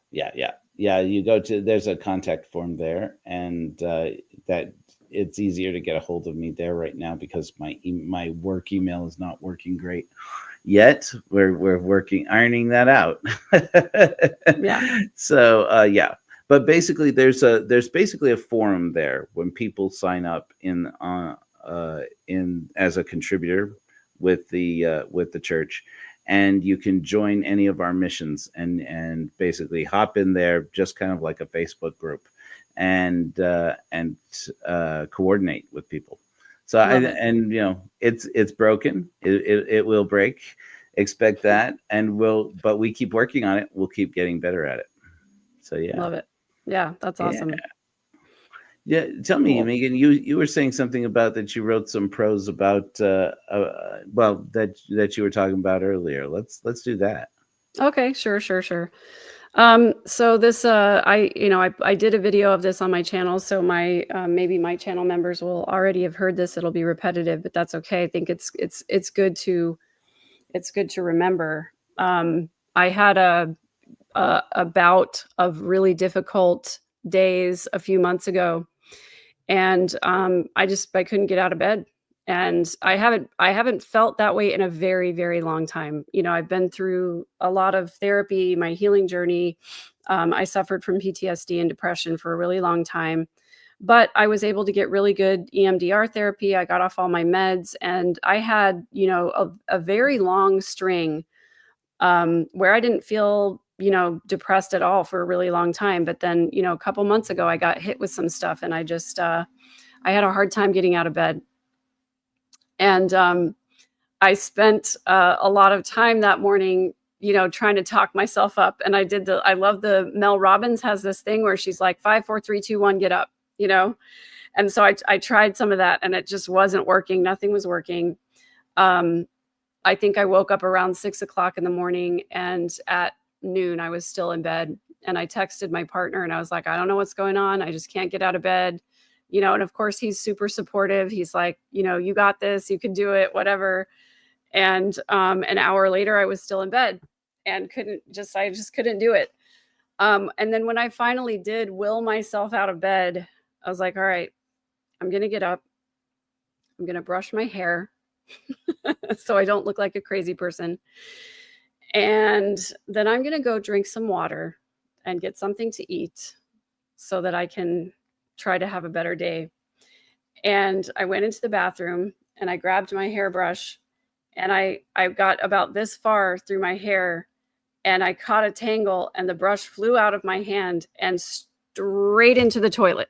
You go to, there's a contact form there, and that it's easier to get a hold of me there right now because my work email is not working great yet. We're ironing that out. Yeah. So But basically, there's basically a forum there when people sign up in as a contributor with the church, and you can join any of our missions and basically hop in there, just kind of like a Facebook group, and coordinate with people. So it's broken. It will break. Expect that, but we keep working on it. We'll keep getting better at it. So love it. Yeah, that's awesome. Yeah, tell me, Megan, you were saying something about that you wrote some prose about that you were talking about earlier. Let's do that. Okay, sure. So this I did a video of this on my channel, so my maybe my channel members will already have heard this. It'll be repetitive, but that's okay. I think it's good to remember. I had a bout of really difficult days a few months ago, and I couldn't get out of bed, and I haven't felt that way in a very, very long time. I've been through a lot of therapy, my healing journey. I suffered from PTSD and depression for a really long time, but I was able to get really good EMDR therapy. I got off all my meds, and I had a very long string where I didn't feel depressed at all for a really long time. But then, a couple months ago, I got hit with some stuff, and I just, I had a hard time getting out of bed. And I spent a lot of time that morning, trying to talk myself up. And I love Mel Robbins has this thing where she's like 5, 4, 3, 2, 1, get up, And so I tried some of that and it just wasn't working. Nothing was working. I think I woke up around 6 o'clock in the morning, and at noon I was still in bed, and I texted my partner and I was like, I don't know what's going on. I just can't get out of bed, and of course he's super supportive. He's like, you got this, you can do it, whatever. And an hour later I was still in bed and I just couldn't do it. And then when I finally did will myself out of bed, I was like, all right, I'm going to get up. I'm going to brush my hair so I don't look like a crazy person. And then I'm going to go drink some water and get something to eat so that I can try to have a better day. And I went into the bathroom and I grabbed my hairbrush, and I got about this far through my hair, and I caught a tangle, and the brush flew out of my hand and straight into the toilet.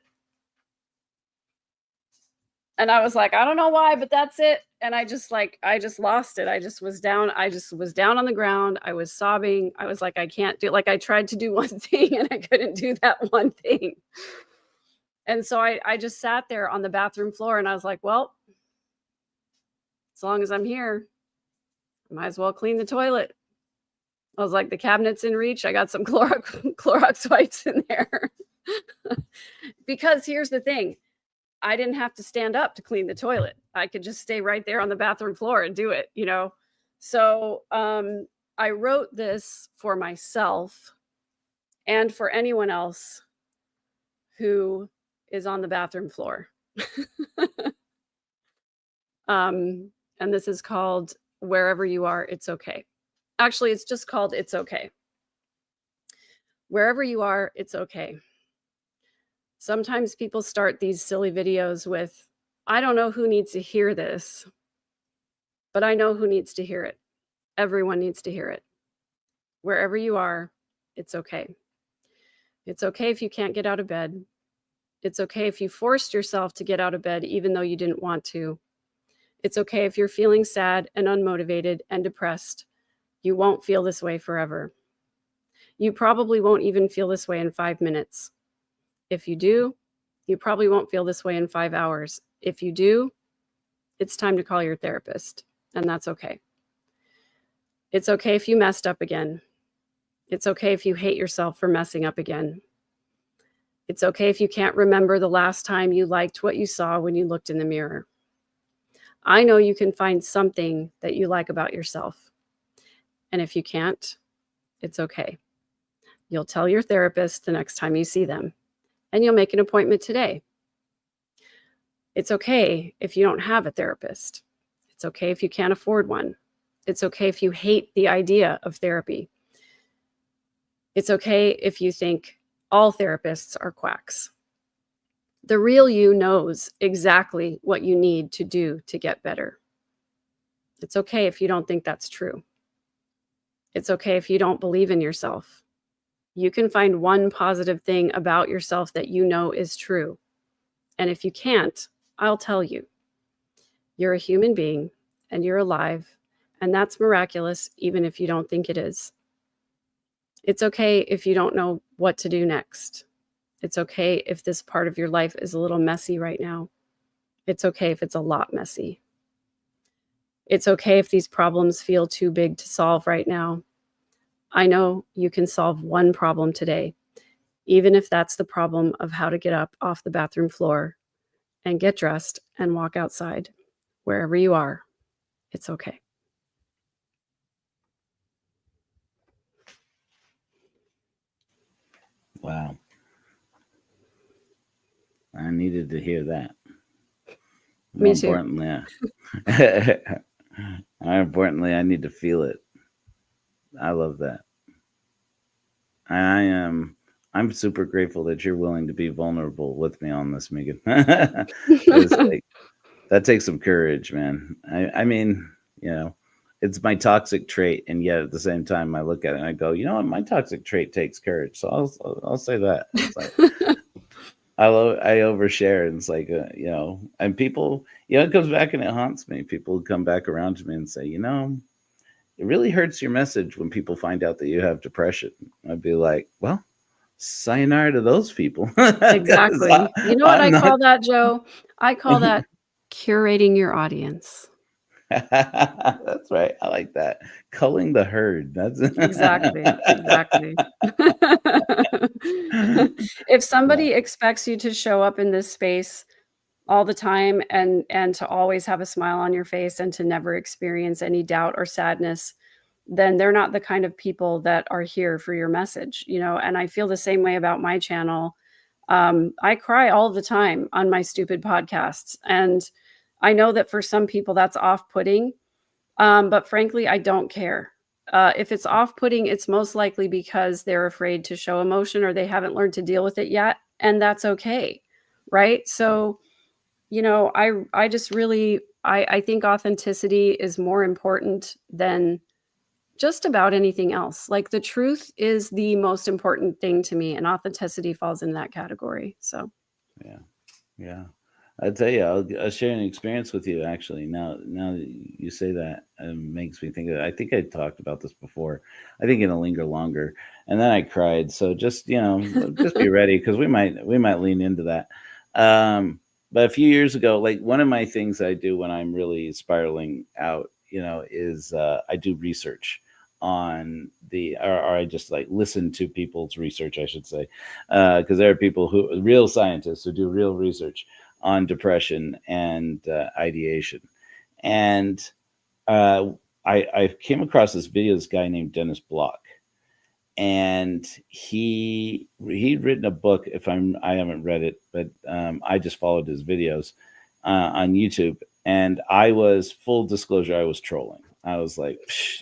And I was like, I don't know why, but that's it. And I just lost it. I just was down on the ground. I was sobbing. I was like, I can't do it. Like, I tried to do one thing and I couldn't do that one thing. And so I just sat there on the bathroom floor, and I was like, well, as long as I'm here, I might as well clean the toilet. I was like, the cabinet's in reach. I got some Clorox wipes in there. Because here's the thing. I didn't have to stand up to clean the toilet. I could just stay right there on the bathroom floor and do it, So I wrote this for myself and for anyone else who is on the bathroom floor. And this is called Wherever You Are, It's Okay. Actually, it's just called It's Okay. Wherever you are, it's okay. Sometimes people start these silly videos with, I don't know who needs to hear this, but I know who needs to hear it. Everyone needs to hear it. Wherever you are, it's okay. It's okay if you can't get out of bed. It's okay if you forced yourself to get out of bed even though you didn't want to. It's okay if you're feeling sad and unmotivated and depressed. You won't feel this way forever. You probably won't even feel this way in 5 minutes. If you do, you probably won't feel this way in 5 hours. If you do, it's time to call your therapist, and that's okay. It's okay if you messed up again. It's okay if you hate yourself for messing up again. It's okay if you can't remember the last time you liked what you saw when you looked in the mirror. I know you can find something that you like about yourself. And if you can't, it's okay. You'll tell your therapist the next time you see them, and you'll make an appointment today. It's okay if you don't have a therapist. It's okay if you can't afford one. It's okay if you hate the idea of therapy. It's okay if you think all therapists are quacks. The real you knows exactly what you need to do to get better. It's okay if you don't think that's true. It's okay if you don't believe in yourself. You can find one positive thing about yourself that you know is true. And if you can't, I'll tell you. You're a human being and you're alive, and that's miraculous even if you don't think it is. It's okay if you don't know what to do next. It's okay if this part of your life is a little messy right now. It's okay if it's a lot messy. It's okay if these problems feel too big to solve right now. I know you can solve one problem today, even if that's the problem of how to get up off the bathroom floor and get dressed and walk outside. Wherever you are, it's okay. Wow. I needed to hear that. Me too. More importantly, I need to feel it. I love that. I'm super grateful that you're willing to be vulnerable with me on this, Megan. That takes some courage, man. I mean, it's my toxic trait, and yet at the same time, I look at it and I go, you know what? My toxic trait takes courage. So I'll say that. It's like, I overshare, and it's like, and people, it comes back and it haunts me. People come back around to me and say, it really hurts your message when people find out that you have depression. I'd be like, well, sayonara to those people. 'Cause Exactly. You know what I'm I not. call that, Joe? I call that curating your audience. That's right. I like that. Culling the herd. That's Exactly, exactly. If yeah. somebody expects you to show up in this space all the time and to always have a smile on your face and to never experience any doubt or sadness, then they're not the kind of people that are here for your message, you know? And I feel the same way about my channel. I cry all the time on my stupid podcasts, and I know that for some people that's off-putting, but frankly, I don't care. If it's off-putting, it's most likely because they're afraid to show emotion or they haven't learned to deal with it yet, and that's okay, right? So, you know, I just really I think authenticity is more important than just about anything else. Like, the truth is the most important thing to me, and authenticity falls in that category. So, Yeah. Yeah. I'll tell you, I'll share an experience with you actually. Now that you say that, it makes me think of it. I think I talked about this before. I think it'll linger longer. And then I cried. So just, just be ready because we might lean into that. But a few years ago, like one of my things I do when I'm really spiraling out, is I do research on or I just like listen to people's research, I should say, because there are people real scientists who do real research on depression and ideation. And uh, I came across this video of this guy named Dennis Block, and he'd written a book. I haven't read it, but I just followed his videos on YouTube, and I was, full disclosure, I was trolling. I was like,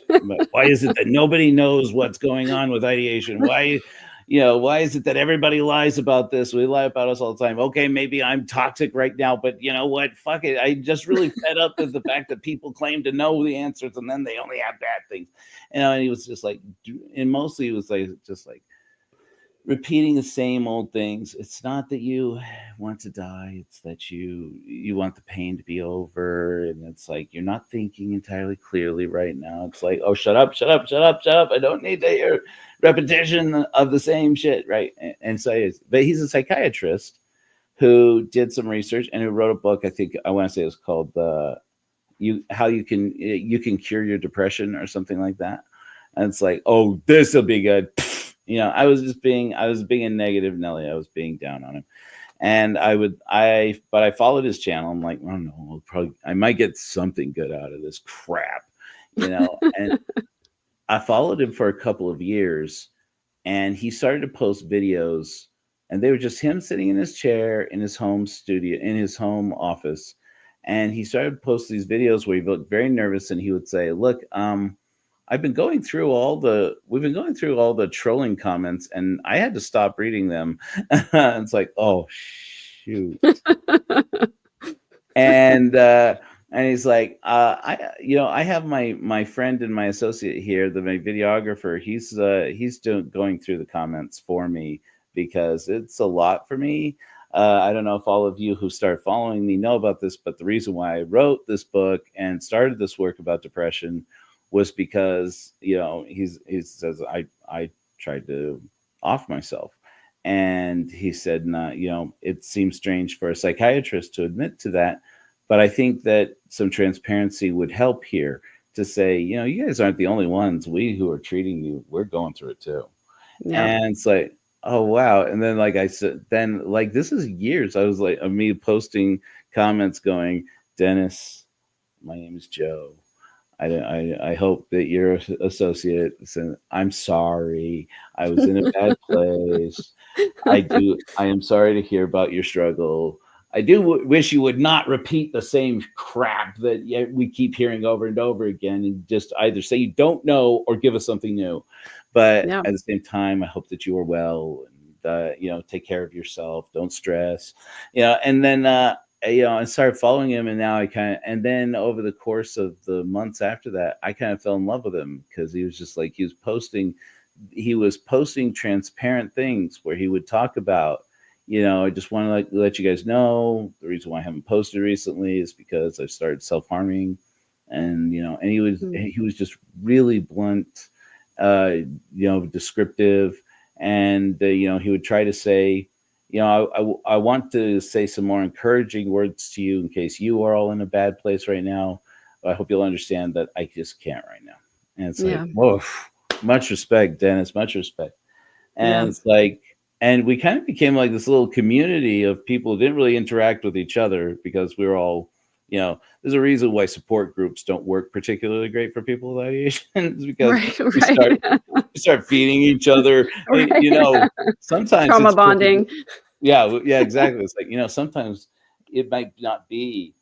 but why is it that nobody knows what's going on with ideation? Why is it that everybody lies about this? We lie about us all the time. Okay, maybe I'm toxic right now, but you know what? Fuck it. I just really fed up with the fact that people claim to know the answers and then they only have bad things. And he was just like, and mostly it was like, just like repeating the same old things. It's not that you want to die, it's that you want the pain to be over, and it's like you're not thinking entirely clearly right now. It's like, oh, shut up, shut up, shut up, shut up. I don't need to hear repetition of the same shit, right? And so but he's a psychiatrist who did some research and who wrote a book. I think I want to say it's called you can cure your depression or something like that. And it's like, oh, this will be good. I was being a negative Nelly. I was being down on him. And but I followed his channel. I'm like, oh no, I might get something good out of this crap, and I followed him for a couple of years, and he started to post videos, and they were just him sitting in his chair in his home studio, in his home office. And he started to post these videos where he looked very nervous, and he would say, look, we've been going through all the trolling comments, and I had to stop reading them. It's like, oh shoot. And he's like, I have my friend and my associate here, my videographer. He's going through the comments for me because it's a lot for me. I don't know if all of you who start following me know about this, but the reason why I wrote this book and started this work about depression was because he says I tried to off myself, and he said, nah, it seems strange for a psychiatrist to admit to that, but I think that some transparency would help here to say, you guys aren't the only ones. We who are treating you, we're going through it too. yeah. And it's like, oh wow. And then like I said, then like this is years. I was like, of me posting comments going, Dennis, my name is Joe. I hope that your associate said, I'm sorry. I was in a bad place. I am sorry to hear about your struggle. I do wish you would not repeat the same crap that we keep hearing over and over again, and just either say you don't know or give us something new. But Yeah. at the same time, I hope that you are well, and take care of yourself. Don't stress. And then I started following him, and now and then over the course of the months after that, I kind of fell in love with him because he was just like, he was posting transparent things where he would talk about, I just want to let you guys know the reason why I haven't posted recently is because I've started self-harming. and and Mm. he was just really blunt, descriptive, and he would try to say, I want to say some more encouraging words to you in case you are all in a bad place right now. I hope you'll understand that I just can't right now. And it's like, Yeah. whoa, much respect, Dennis, much respect. And Yeah. it's like, and we kind of became like this little community of people who didn't really interact with each other because we were all, there's a reason why support groups don't work particularly great for people with ideation. It's because Right. we Right. start feeding each other. Right. Sometimes Trauma it's perfectly, bonding. yeah, exactly. It's like, sometimes it might not be,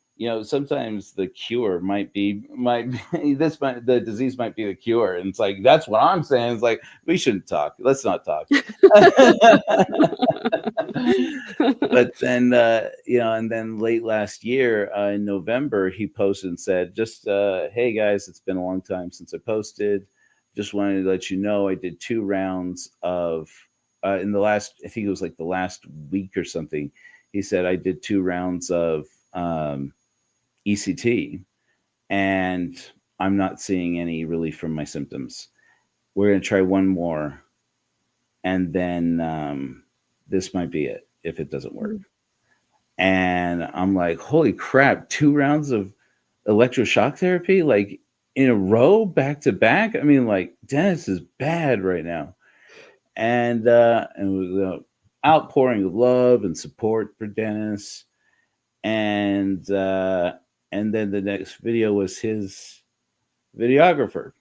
sometimes the cure might be, the disease might be the cure. And it's like, that's what I'm saying. It's like, we shouldn't talk. Let's not talk. But then, and then late last year in November, he posted and said, just, hey guys, it's been a long time since I posted. Just wanted to let you know I did 2 rounds of, in the last, I think it was like the last week or something. He said, I did 2 rounds of ECT and I'm not seeing any relief from my symptoms. We're going to try one more. And then this might be it if it doesn't work. Mm. And I'm like, holy crap, 2 rounds of electroshock therapy, like in a row, back to back. I mean, like, Dennis is bad right now. And with outpouring of love and support for Dennis. And then the next video was his videographer,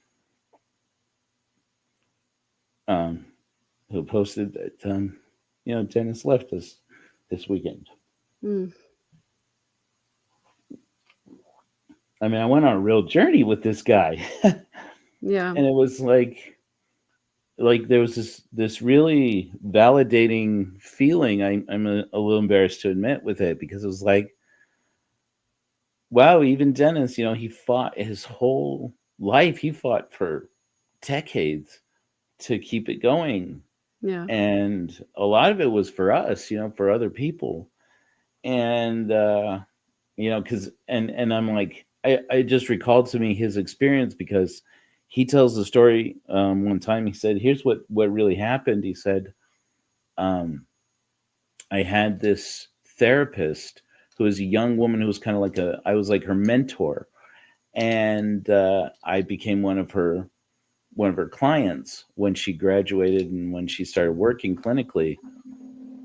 who posted that Dennis left us this weekend. Mm. I mean, I went on a real journey with this guy. Yeah. And it was like there was this really validating feeling. I'm a little embarrassed to admit with it, because it was like, wow, even Dennis, he fought his whole life. He fought for decades to keep it going. Yeah. And a lot of it was for us, for other people. And, because, and I'm like, I just recalled to me his experience, because he tells the story. One time he said, here's what really happened. He said, I had this therapist who was a young woman who was kind of like I was like her mentor. And I became one of her clients when she graduated and when she started working clinically.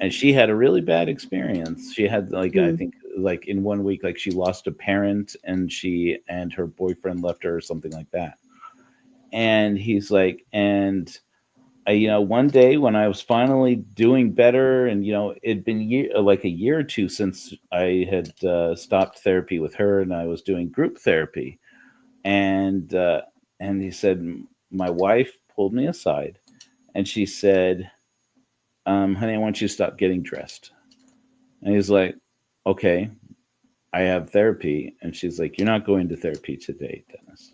And she had a really bad experience. She had, like, I Mm. think, like, in 1 week, like, she lost a parent, and she and her boyfriend left her or something like that. And he's like, and one day when I was finally doing better, and it'd been like a year or two since I had stopped therapy with her, and I was doing group therapy. And he said, my wife pulled me aside and she said, honey, I want you to stop getting dressed. And he's like, okay, I have therapy. And she's like, you're not going to therapy today, Dennis.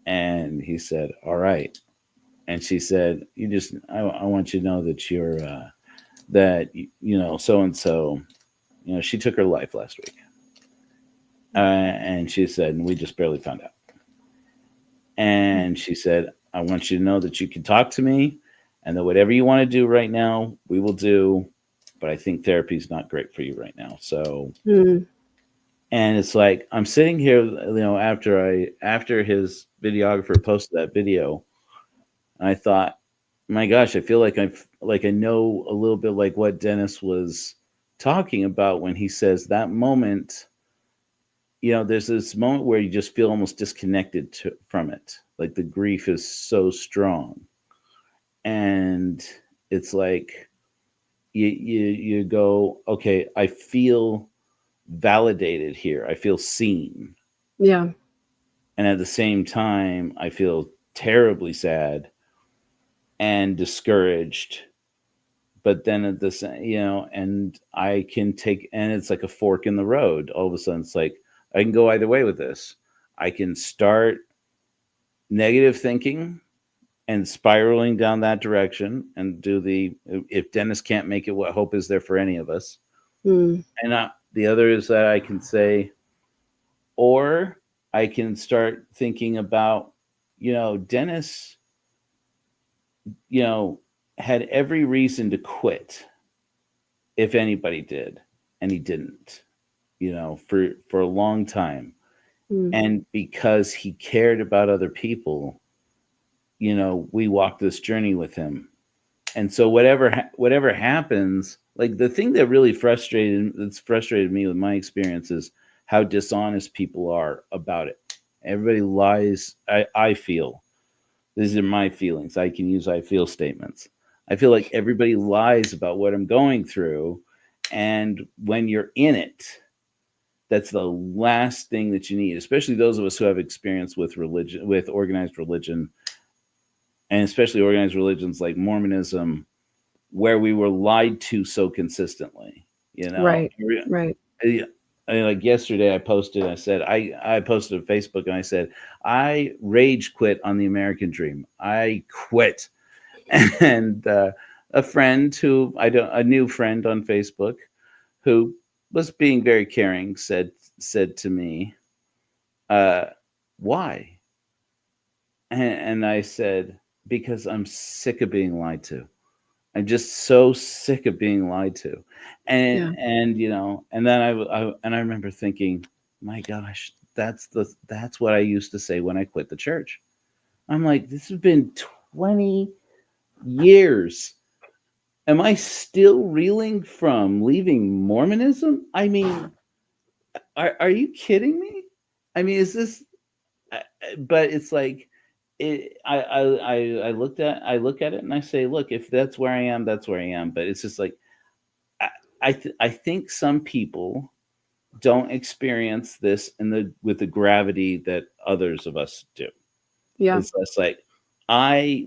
And he said, all right. And she said, I want you to know that you're, so and so, she took her life last week. And she said, and we just barely found out. And she said, I want you to know that you can talk to me, and that whatever you want to do right now, we will do. But I think therapy is not great for you right now. So, Mm. and it's like, I'm sitting here, after his videographer posted that video, and I thought, my gosh, I feel like I know a little bit like what Dennis was talking about when he says that moment. There's this moment where you just feel almost disconnected from it. Like the grief is so strong. And it's like you go, okay, I feel validated here. I feel seen. Yeah. And at the same time, I feel terribly sad and discouraged. But then at the same, and I can take, and it's like a fork in the road. All of a sudden, it's like, I can go either way with this. I can start negative thinking and spiraling down that direction and do if Dennis can't make it, what hope is there for any of us? Mm. And the other is that I can say, or I can start thinking about, Dennis, had every reason to quit if anybody did, and he didn't, for a long time. Mm. And because he cared about other people, we walked this journey with him. And so whatever happens, like the thing that's frustrated me with my experience is how dishonest people are about it. Everybody lies. I feel, these are my feelings. I can use I feel statements. I feel like everybody lies about what I'm going through. And when you're in it, that's the last thing that you need, especially those of us who have experience with religion, with organized religion, and especially organized religions like Mormonism, where we were lied to so consistently. Right. Right. Like yesterday, I posted on Facebook and I said, I rage quit on the American dream. I quit. And a new friend on Facebook who was being very caring said to me, why? And I said, because I'm sick of being lied to. I'm just so sick of being lied to. Yeah. And then I remember thinking, my gosh, that's what I used to say when I quit the church. I'm like, this has been 20 years. Am I still reeling from leaving Mormonism? I mean, are you kidding me? I mean, is this? But it's like, I look at it and I say, look, if that's where I am, that's where I am. But it's just like, I think some people don't experience this with the gravity that others of us do. Yeah. It's less like,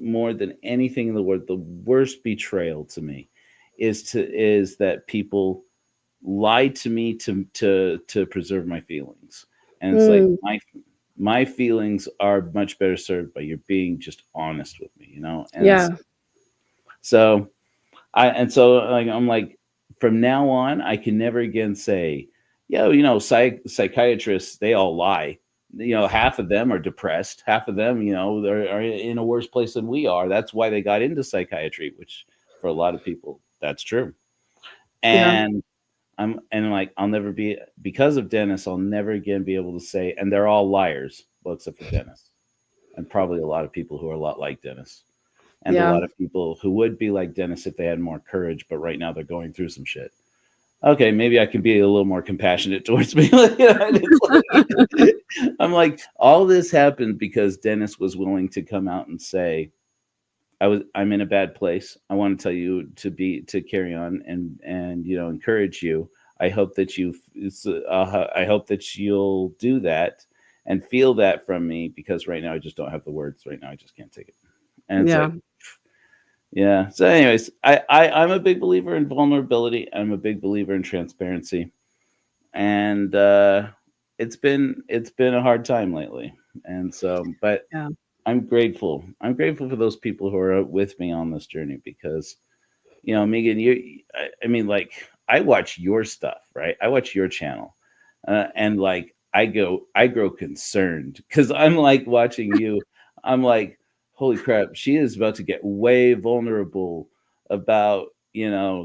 more than anything in the world, the worst betrayal to me is that people lied to me to preserve my feelings. And it's like, Mm. my feelings are much better served by you being just honest with me, And Yeah. so like, I'm like, from now on, I can never again say, psychiatrists, they all lie. Half of them are depressed. Half of them, are in a worse place than we are. That's why they got into psychiatry, which for a lot of people, that's true. Yeah. And like, I'll never be, because of Dennis, I'll never again be able to say, and they're all liars, well, except for Dennis, and probably a lot of people who are a lot like Dennis, and a Yeah. lot of people who would be like Dennis if they had more courage, but right now they're going through some shit. Okay, maybe I can be a little more compassionate towards me. I'm like, all this happened because Dennis was willing to come out and say, I'm in a bad place. I want to tell you to carry on and encourage you. I hope that I hope that you'll do that and feel that from me, because right now I just don't have the words. Right now I just can't take it. And it's Yeah. like, yeah. So anyways, I'm a big believer in vulnerability. I'm a big believer in transparency. And it's been a hard time lately. And so, but Yeah. I'm grateful. I'm grateful for those people who are with me on this journey, because, Megan, I mean, like, I watch your stuff, right? I watch your channel, and like, I grow concerned, because I'm like watching you. I'm like, holy crap, she is about to get way vulnerable about,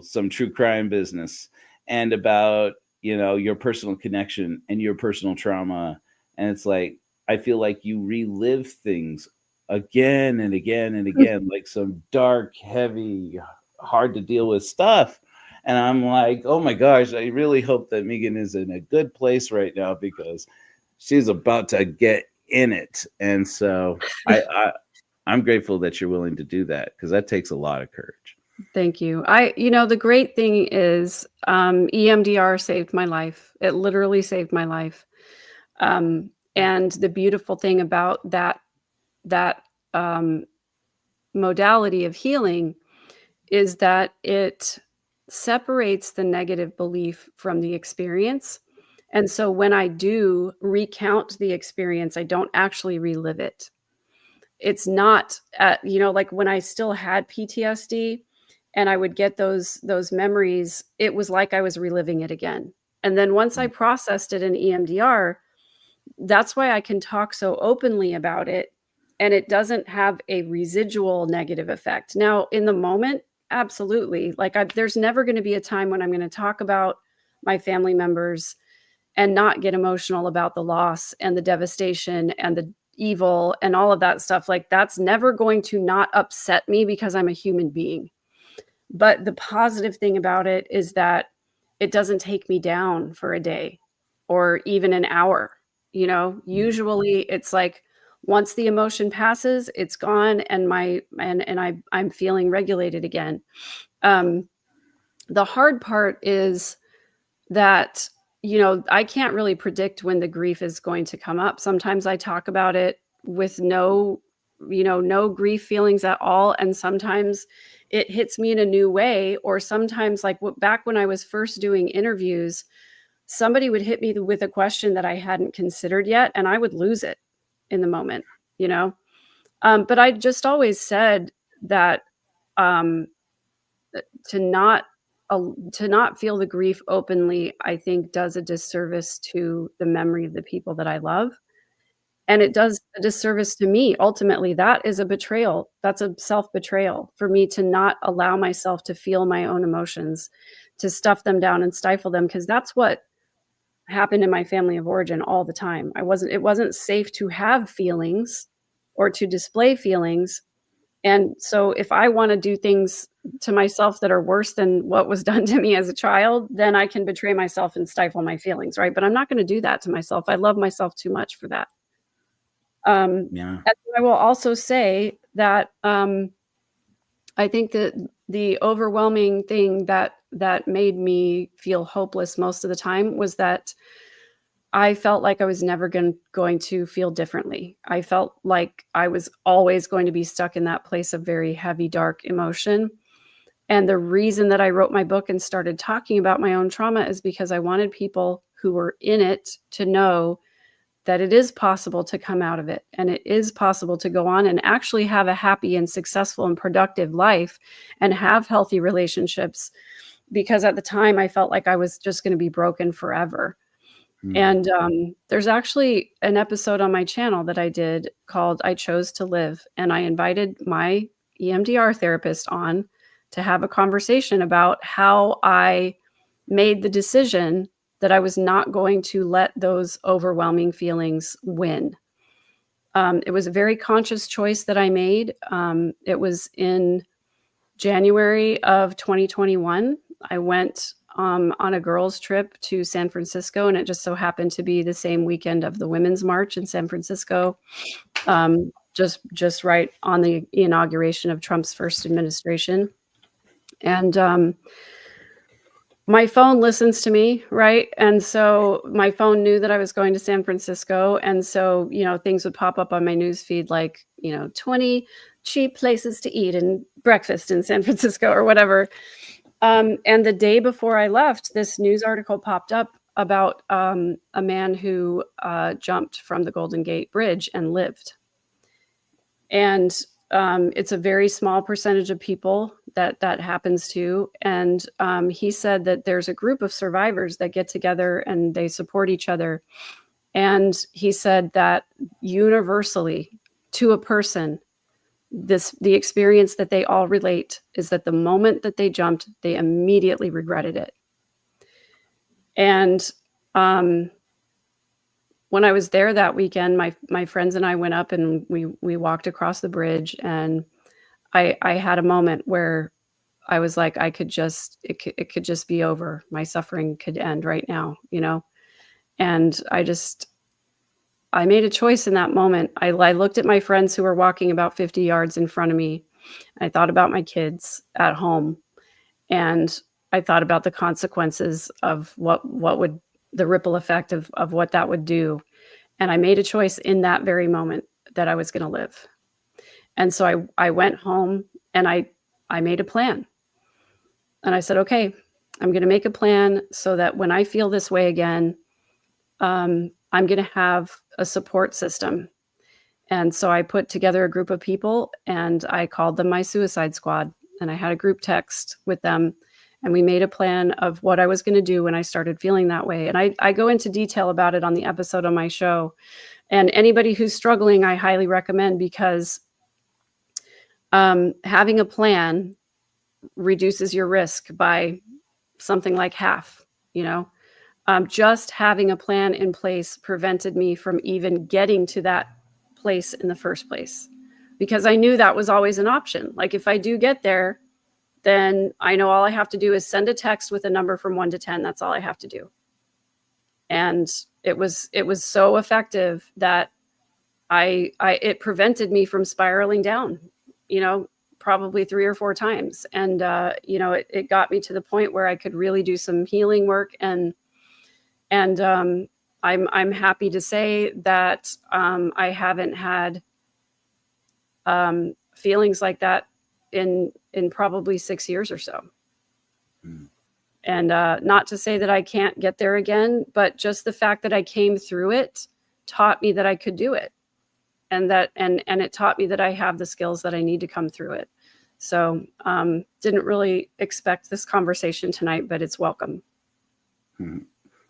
some true crime business, and about, your personal connection and your personal trauma. And it's like, I feel like you relive things again and again and again, like some dark, heavy, hard to deal with stuff. And I'm like, oh my gosh, I really hope that Megan is in a good place right now, because she's about to get in it. And so I'm grateful that you're willing to do that, because that takes a lot of courage. Thank you. The great thing is, EMDR saved my life. It literally saved my life. And the beautiful thing about that modality of healing is that it separates the negative belief from the experience. And so when I do recount the experience, I don't actually relive it. It's not like when I still had PTSD and I would get those memories, it was like I was reliving it again. And then once I processed it in EMDR, that's why I can talk so openly about it, and it doesn't have a residual negative effect. Now, in the moment, absolutely. Like, there's never going to be a time when I'm going to talk about my family members and not get emotional about the loss and the devastation and the evil and all of that stuff. Like, that's never going to not upset me because I'm a human being. But the positive thing about it is that it doesn't take me down for a day or even an hour. Usually it's like once the emotion passes, it's gone, and I'm feeling regulated again. The hard part is that, I can't really predict when the grief is going to come up. Sometimes I talk about it with no grief feelings at all. And sometimes it hits me in a new way. Or sometimes, like back when I was first doing interviews, somebody would hit me with a question that I hadn't considered yet, and I would lose it in the moment, you know? But I just always said that, um, to not to not feel the grief openly, I think does a disservice to the memory of the people that I love, and it does a disservice to me. Ultimately, that is a betrayal. That's a self-betrayal for me to not allow myself to feel my own emotions, to stuff them down and stifle them, because that's what happened in my family of origin all the time. It wasn't safe to have feelings or to display feelings, and so if I wanna do things to myself that are worse than what was done to me as a child, then I can betray myself and stifle my feelings, right? But I'm not gonna do that to myself. I love myself too much for that. Yeah. And I will also say that, I think that the overwhelming thing that made me feel hopeless most of the time was that I felt like I was never going to feel differently. I felt like I was always going to be stuck in that place of very heavy, dark emotion. And the reason that I wrote my book and started talking about my own trauma is because I wanted people who were in it to know that it is possible to come out of it, and it is possible to go on and actually have a happy and successful and productive life and have healthy relationships, because at the time I felt like I was just going to be broken forever. Mm. And there's actually an episode on my channel that I did called I Chose to Live, and I invited my EMDR therapist on to have a conversation about how I made the decision that I was not going to let those overwhelming feelings win. It was a very conscious choice that I made. It was in January of 2021. I went on a girls' trip to San Francisco, and it just so happened to be the same weekend of the Women's March in San Francisco, just right on the inauguration of Trump's first administration. And my phone listens to me, right? And so my phone knew that I was going to San Francisco, and so, things would pop up on my news feed like, 20 cheap places to eat and breakfast in San Francisco or whatever. And the day before I left, this news article popped up about a man who jumped from the Golden Gate Bridge and lived. And it's a very small percentage of people that happens to. And he said that there's a group of survivors that get together and they support each other. And he said that universally, to a person, the experience that they all relate is that the moment that they jumped, they immediately regretted it. And when I was there that weekend, my friends and I went up and we walked across the bridge, and I had a moment where I was like, it could just be over. My suffering could end right now, And I made a choice in that moment. I looked at my friends who were walking about 50 yards in front of me. I thought about my kids at home, and I thought about the consequences of what would the ripple effect of what that would do. And I made a choice in that very moment that I was going to live. And so I went home and I made a plan. And I said, okay, I'm going to make a plan so that when I feel this way again, I'm going to have a support system. And so I put together a group of people and I called them my suicide squad. And I had a group text with them. And we made a plan of what I was going to do when I started feeling that way. And I go into detail about it on the episode on my show. And anybody who's struggling, I highly recommend, because having a plan reduces your risk by something like half, you know. Just having a plan in place prevented me from even getting to that place in the first place, because I knew that was always an option. Like, if I do get there, then I know all I have to do is send a text with a number from 1 to 10. That's all I have to do. And it was so effective that it prevented me from spiraling down, you know, probably 3 or 4 times. And, you know, it got me to the point where I could really do some healing work. And I'm happy to say that I haven't had feelings like that in probably 6 years or so. Mm. And not to say that I can't get there again, but just the fact that I came through it taught me that I could do it. And that and it taught me that I have the skills that I need to come through it. So didn't really expect this conversation tonight, but it's welcome. Hmm.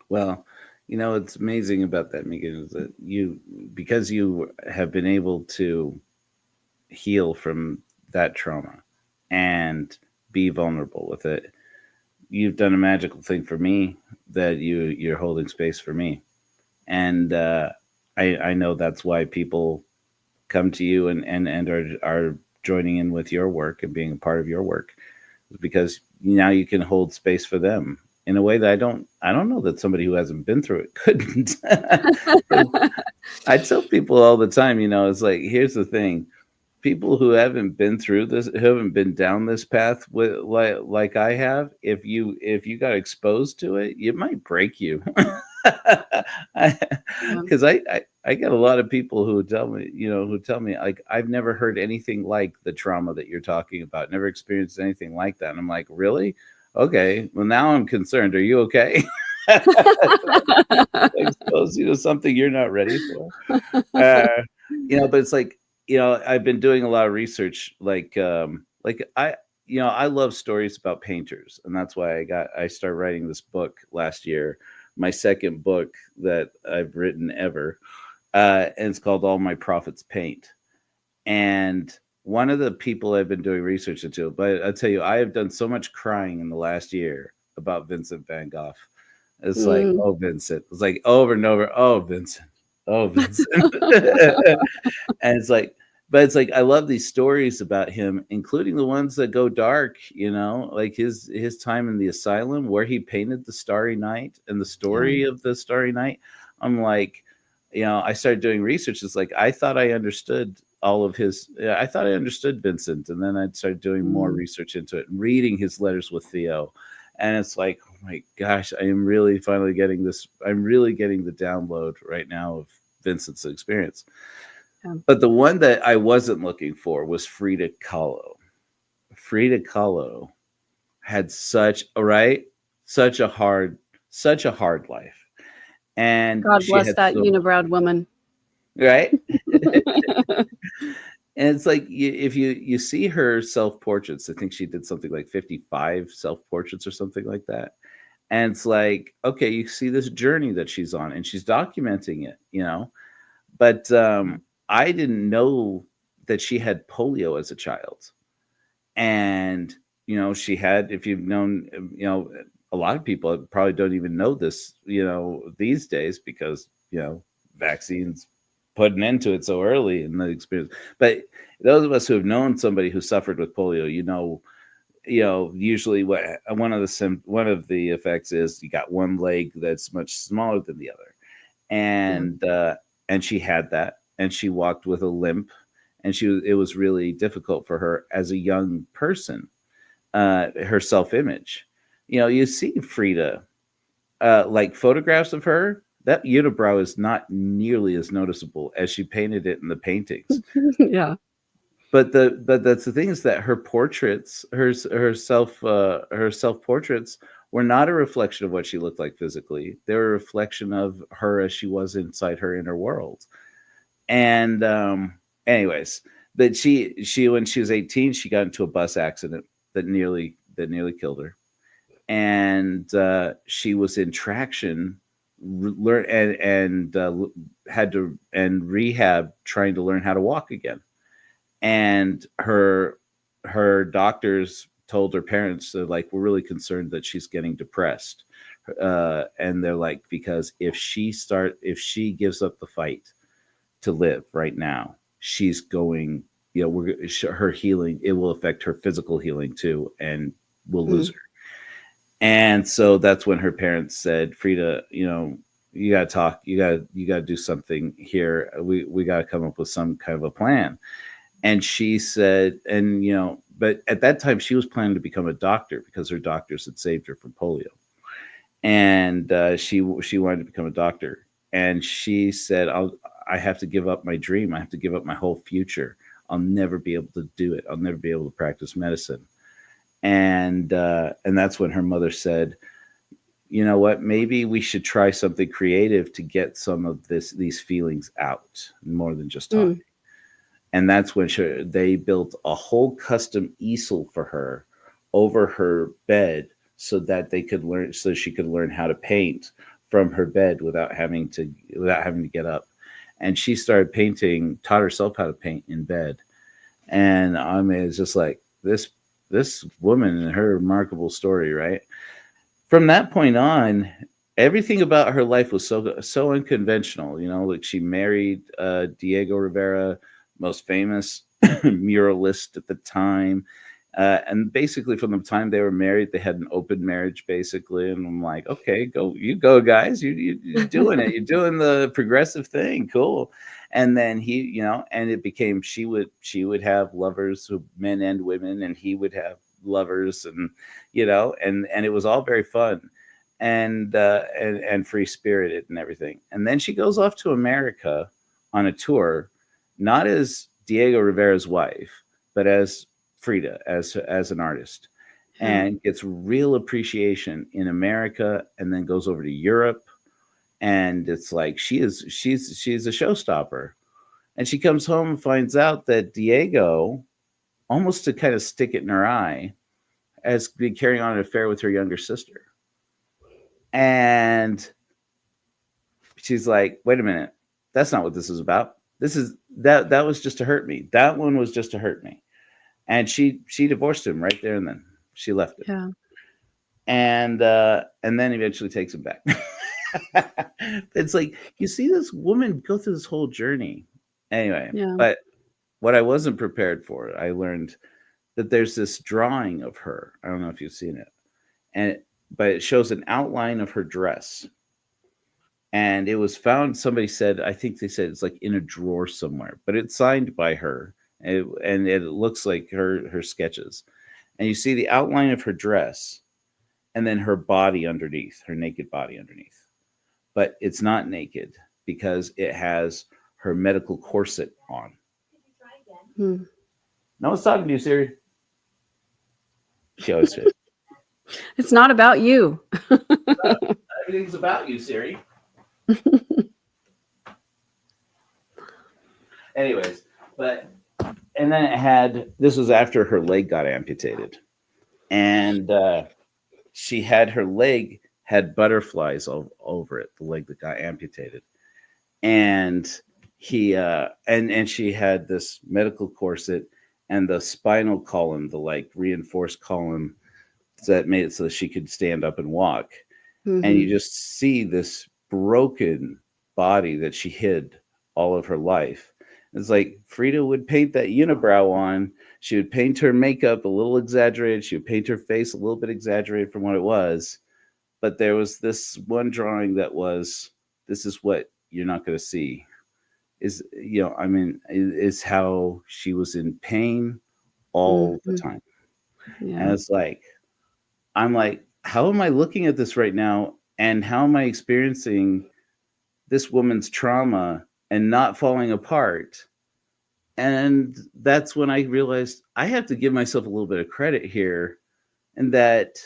Well, you know, what's amazing about that, Megan, is that because you have been able to heal from that trauma and be vulnerable with it, you've done a magical thing for me, that you're holding space for me. And I know that's why people come to you and are joining in with your work and being a part of your work, because now you can hold space for them in a way that I don't know that somebody who hasn't been through it couldn't. I tell people all the time, you know, it's like, here's the thing. People who haven't been through this, who haven't been down this path with like I have, if you got exposed to it, it might break you. Because I get a lot of people who tell me, like, I've never heard anything like the trauma that you're talking about, never experienced anything like that. And I'm like, really? Okay, well, now I'm concerned. Are you okay? Expose you to something you're not ready for. You know, but it's like, you know, I've been doing a lot of research, like I love stories about painters, and that's why I started writing this book last year, my second book that I've written ever, and it's called All My Prophets Paint. And one of the people I've been doing research into, but I'll tell you, I have done so much crying in the last year about Vincent van Gogh. It's like, oh, Vincent. It's like over and over, oh, Vincent. Oh, Vincent. And it's like, but it's like, I love these stories about him, including the ones that go dark, you know, like his time in the asylum, where he painted the Starry Night and the story of the Starry Night. I'm like, you know, I started doing research. It's like, I thought I understood all of his, I thought I understood Vincent. And then I started doing more research into it and reading his letters with Theo. And it's like, oh my gosh, I am really finally getting this. I'm really getting the download right now of Vincent's experience. But the one that I wasn't looking for was Frida Kahlo. Frida Kahlo had such a hard life. And God she bless had that unibrowed woman. Right? And it's like, if you see her self-portraits, I think she did something like 55 self-portraits or something like that. And it's like, okay, you see this journey that she's on, and she's documenting it, you know. But I didn't know that she had polio as a child. And, you know, she had, if you've known, you know, a lot of people probably don't even know this, you know, these days, because, you know, vaccines put an end to it so early in the experience. But those of us who have known somebody who suffered with polio, you know, usually one of the effects is you got one leg that's much smaller than the other. And she had that, and she walked with a limp, and it was really difficult for her as a young person, her self-image. You know, you see Frida, like photographs of her, that unibrow is not nearly as noticeable as she painted it in the paintings. Yeah. But that's the thing, is that her portraits, her self portraits, were not a reflection of what she looked like physically. They were a reflection of her as she was inside her inner world. And anyways, that she when she was 18, she got into a bus accident that nearly killed her. and she was in traction, learn and had to and rehab, trying to learn how to walk again. And her doctors told her parents that, like, we're really concerned that she's getting depressed, and they're like, because if she gives up the fight to live right now, she's going, her healing, it will affect her physical healing too, and we'll lose her. And so that's when her parents said, Frida, you got to talk, you got to do something here. We got to come up with some kind of a plan. And she said, but at that time she was planning to become a doctor because her doctors had saved her from polio. And she wanted to become a doctor. And she said, I have to give up my dream. I have to give up my whole future. I'll never be able to do it. I'll never be able to practice medicine. And that's when her mother said, you know what, maybe we should try something creative to get some of these feelings out, more than just talking. And that's when they built a whole custom easel for her over her bed, so that she could learn how to paint from her bed without having to get up. And she started painting, taught herself how to paint in bed. And I mean, it's just like this woman and her remarkable story, right? From that point on, everything about her life was so unconventional. Like, she married Diego Rivera, most famous muralist at the time. And basically, from the time they were married, they had an open marriage, basically. And I'm like, okay, go, guys. You're doing it. You're doing the progressive thing. Cool. And then he, and it became, she would have lovers, men and women, and he would have lovers, and and it was all very fun and free spirited and everything. And then she goes off to America on a tour, not as Diego Rivera's wife, but as Frida, as an artist, and gets real appreciation in America, and then goes over to Europe. And it's like she's a showstopper. And she comes home and finds out that Diego, almost to kind of stick it in her eye, has been carrying on an affair with her younger sister. And she's like, wait a minute, that's not what this is about. That was just to hurt me. That one was just to hurt me. And she divorced him right there and then. She left him. Yeah. And then eventually takes him back. It's like, you see this woman go through this whole journey. Anyway, but what I wasn't prepared for, I learned that there's this drawing of her. I don't know if you've seen it. But it shows an outline of her dress. And it was found, somebody said, I think they said it's like in a drawer somewhere, but it's signed by her. And it looks like her sketches. And you see the outline of her dress, and then her body underneath, her naked body underneath. But it's not naked because it has her medical corset on. No one's talking to you, Siri. She always says. It's not about you. Everything's about you, Siri. Anyways, and then it had, this was after her leg got amputated. And she had, her leg had butterflies over it, the leg that got amputated. And she had this medical corset and the spinal column, the reinforced column that made it so that she could stand up and walk. Mm-hmm. And you just see this broken body that she hid all of her life. It's like Frida would paint that unibrow on. She would paint her makeup a little exaggerated. She would paint her face a little bit exaggerated from what it was. But there was this one drawing that was, this is what you're not going to see. Is how she was in pain all the time. Yeah. And it's like, I'm like, how am I looking at this right now? And how am I experiencing this woman's trauma and not falling apart? And that's when I realized I have to give myself a little bit of credit here, and that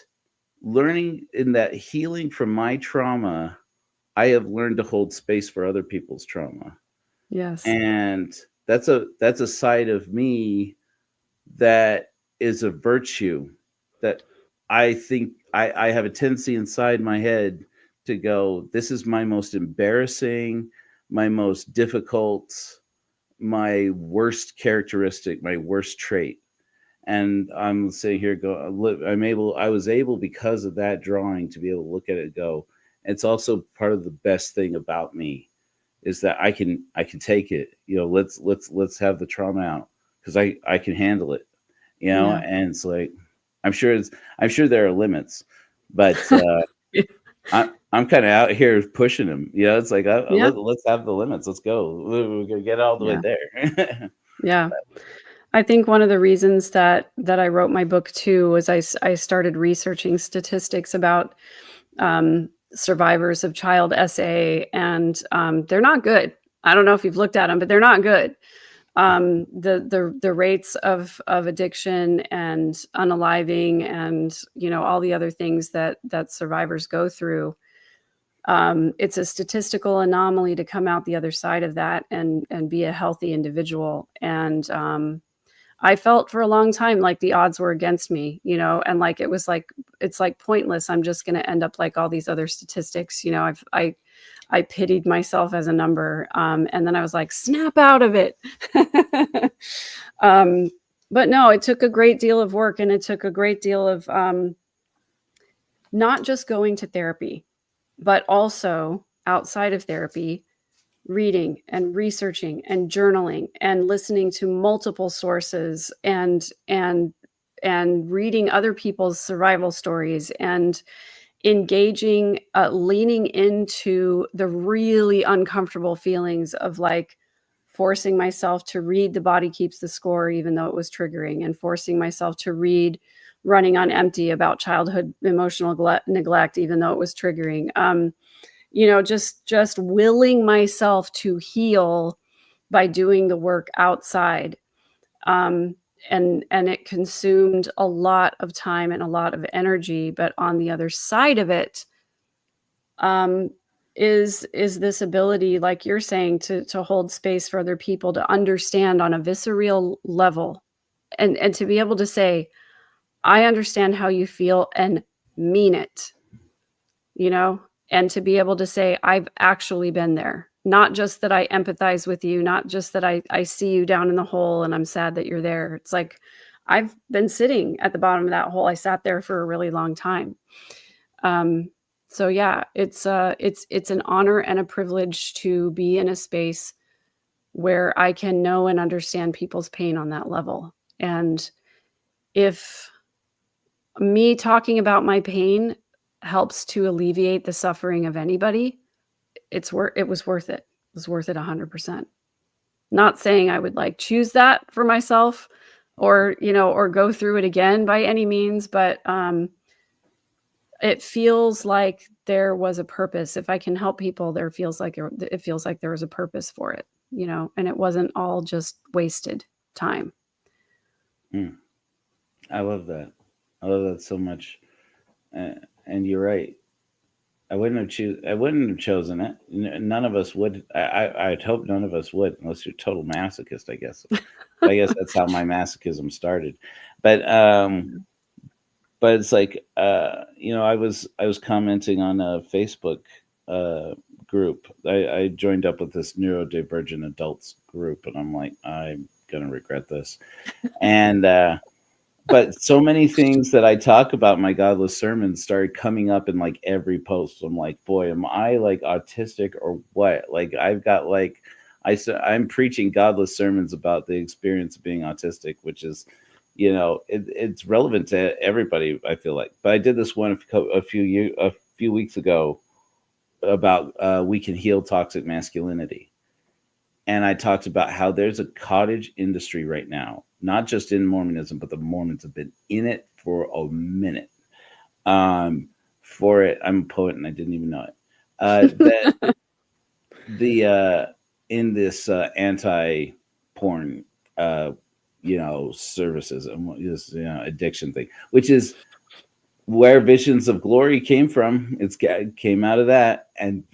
learning in that healing from my trauma, I have learned to hold space for other people's trauma. Yes. And that's a side of me that is a virtue that I think I have a tendency inside my head to go, this is my most embarrassing, my most difficult, my worst characteristic, my worst trait. And I'm sitting here I was able because of that drawing to be able to look at it and go, it's also part of the best thing about me is that I can take it. Let's have the trauma out because I can handle it. Yeah. And it's like I'm sure there are limits, but I'm kind of out here pushing them. It's like Yeah. let's have the limits. Let's go. We're gonna get all the way Yeah. there. Yeah. I think one of the reasons that I wrote my book too was I started researching statistics about survivors of child SA, and they're not good. I don't know if you've looked at them, but they're not good. The rates of addiction and unaliving and all the other things that survivors go through. It's a statistical anomaly to come out the other side of that and be a healthy individual. And I felt for a long time like the odds were against me, and like it's like pointless. I'm just going to end up like all these other statistics. I pitied myself as a number, and then I was like, snap out of it. But no, it took a great deal of work, and it took a great deal of not just going to therapy, but also outside of therapy, reading and researching and journaling and listening to multiple sources and reading other people's survival stories and engaging, leaning into the really uncomfortable feelings of like forcing myself to read The Body Keeps the Score, even though it was triggering, and forcing myself to read Running on Empty about childhood emotional neglect, even though it was triggering. Just willing myself to heal by doing the work outside. And it consumed a lot of time and a lot of energy. But on the other side of it, is this ability, like you're saying, to hold space for other people, to understand on a visceral level, and to be able to say, I understand how you feel and mean it, and to be able to say, I've actually been there. Not just that I empathize with you, not just that I see you down in the hole and I'm sad that you're there. It's like, I've been sitting at the bottom of that hole. I sat there for a really long time. So yeah, it's an honor and a privilege to be in a space where I can know and understand people's pain on that level. And if me talking about my pain helps to alleviate the suffering of anybody, it was worth it. It was worth it 100%. Not saying I would like choose that for myself or go through it again by any means, but it feels like there was a purpose. If I can help people, it feels like there was a purpose for it, and it wasn't all just wasted time. I love that. I love that so much. And you're right. I wouldn't have chosen it. None of us would. I'd hope none of us would, unless you're a total masochist, I guess. I guess that's how my masochism started. But it's like I was commenting on a Facebook group. I joined up with this neurodivergent adults group, and I'm like, I'm gonna regret this. And but so many things that I talk about in my Godless sermons started coming up in like every post. So I'm like, boy, am I like autistic or what? Like I've got like I'm preaching Godless sermons about the experience of being autistic, which is, it's relevant to everybody, I feel like. But I did this one a few weeks ago about we can heal toxic masculinity. And I talked about how there's a cottage industry right now, not just in Mormonism, but the Mormons have been in it for a minute. For it, I'm a poet and I didn't even know it. That in this anti-porn, services and this addiction thing, which is where Visions of Glory came from. It came out of that, and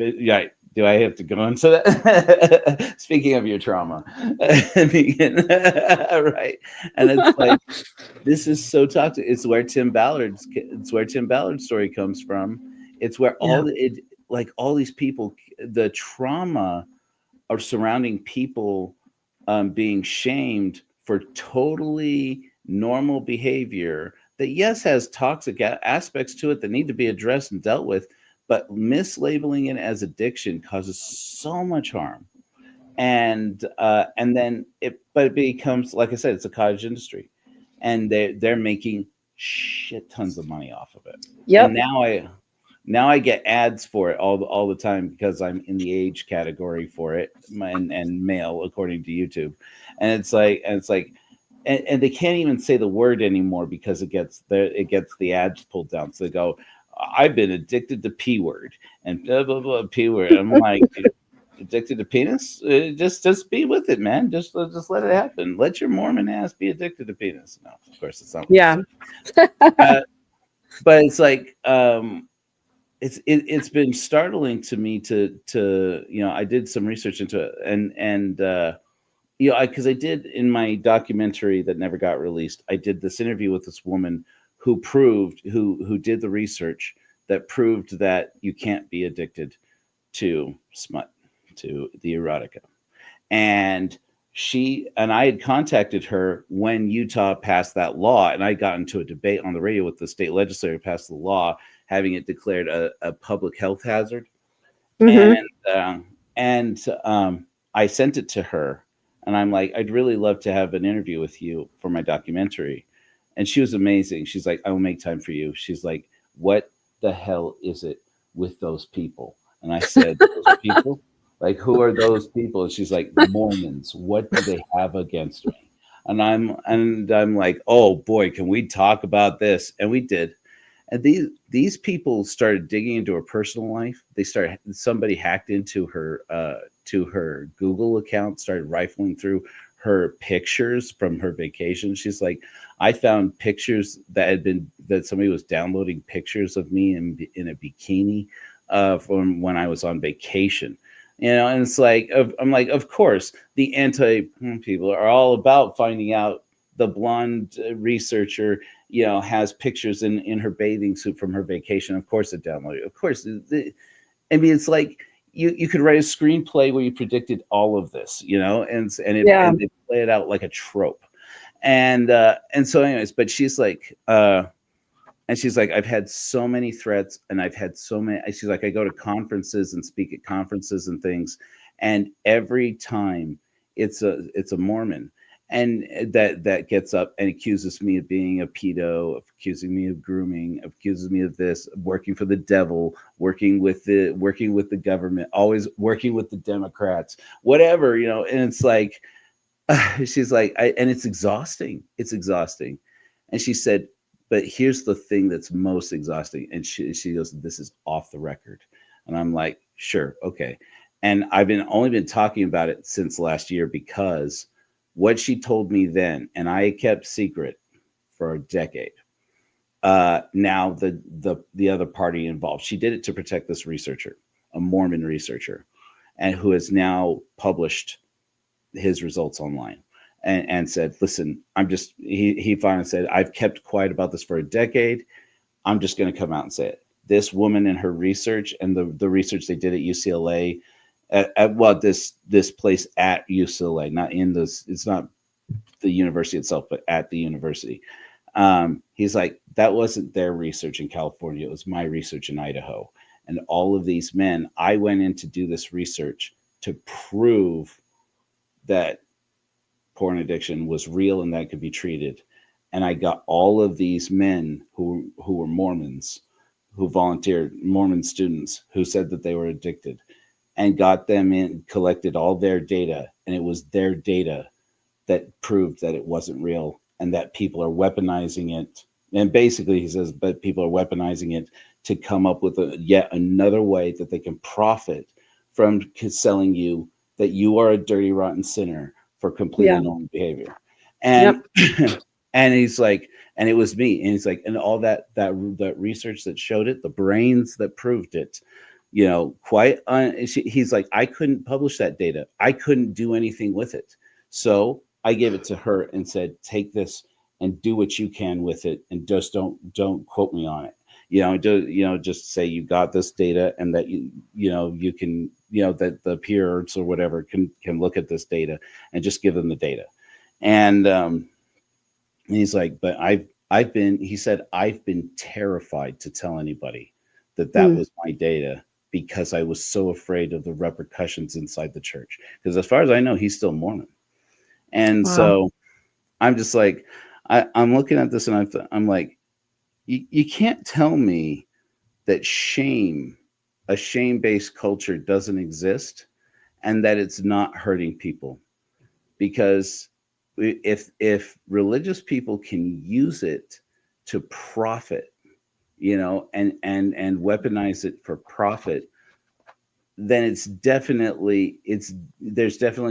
Do I have to go into that? Speaking of your trauma, right? And it's like, this is so toxic. It's where Tim Ballard's story comes from. It's where Yeah. all these people, the trauma of surrounding people being shamed for totally normal behavior that, yes, has toxic aspects to it that need to be addressed and dealt with, but mislabeling it as addiction causes so much harm. And then it becomes, like I said, it's a cottage industry, and they're making shit tons of money off of it. And Yep. now I get ads for it all the time because I'm in the age category for it, and male according to YouTube. And they can't even say the word anymore because it gets the ads pulled down. So they go, I've been addicted to P word and blah blah blah P word. I'm like, addicted to penis? Just be with it, man. Just let it happen. Let your Mormon ass be addicted to penis. No, of course it's not. Yeah. But it's like it's been startling to me to I did some research into it, and because I did, in my documentary that never got released, I did this interview with this woman who did the research that proved that you can't be addicted to smut, to the erotica. And I had contacted her when Utah passed that law, and I got into a debate on the radio with the state legislature who passed the law, having it declared a public health hazard. Mhm. And I sent it to her, and I'm like, I'd really love to have an interview with you for my documentary. And she was amazing. She's like, I will make time for you. She's like, what the hell is it with those people? And I said, those people? Like, who are those people? And she's like, Mormons. What do they have against me? And I'm like, oh boy, can we talk about this? And we did. And these people started digging into her personal life. Somebody hacked into her Google account, started rifling through her pictures from her vacation. She's like, I found pictures that somebody was downloading pictures of me in a bikini from when I was on vacation. And it's like, I'm like, of course, the anti people are all about finding out the blonde researcher, has pictures in her bathing suit from her vacation. Of course, it downloaded. Of course, I mean, it's like you could write a screenplay where you predicted all of this, Yeah. and they play it out like a trope. And so, anyways, but she's like, I've had so many threats, and I've had so many. She's like, I go to conferences and speak at conferences and things, and every time it's a Mormon, and that gets up and accuses me of being a pedo, accusing me of grooming, accuses me of this, working for the devil, working with the government, always working with the Democrats, whatever, and it's like, she's like, and it's exhausting. It's exhausting. And she said, but here's the thing that's most exhausting. And she goes, this is off the record. And I'm like, sure, okay. And I've only been talking about it since last year, because what she told me then, and I kept secret for a decade. Now the other party involved, she did it to protect this researcher, a Mormon researcher, and who has now published his results online, and said, listen, he finally said, I've kept quiet about this for a decade. I'm just going to come out and say it. This woman and her research, and the research they did at UCLA, this place at UCLA, not in this, it's not the university itself, but at the university. He's like, that wasn't their research in California. It was my research in Idaho. And all of these men, I went in to do this research to prove that porn addiction was real and that could be treated. And I got all of these men who were Mormons, who volunteered, Mormon students who said that they were addicted, and got them in, collected all their data. And it was their data that proved that it wasn't real, and that people are weaponizing it. And basically he says, but people are weaponizing it to come up with yet another way that they can profit from selling you that you are a dirty, rotten sinner for completely Yeah. normal behavior. And and he's like, and it was me. And he's like, and all that research that showed it, the brains that proved it, he's like, I couldn't publish that data. I couldn't do anything with it. So I gave it to her and said, take this and do what you can with it, and just don't quote me on it. Just say you got this data, and that you can, that the peers or whatever can look at this data, and just give them the data. And he's like, but he said, I've been terrified to tell anybody that was my data, because I was so afraid of the repercussions inside the church. Because as far as I know, he's still Mormon. And so I'm just like, I'm looking at this, and I'm like, you can't tell me that a shame-based culture doesn't exist, and that it's not hurting people. Because if religious people can use it to profit, and weaponize it for profit, then there's definitely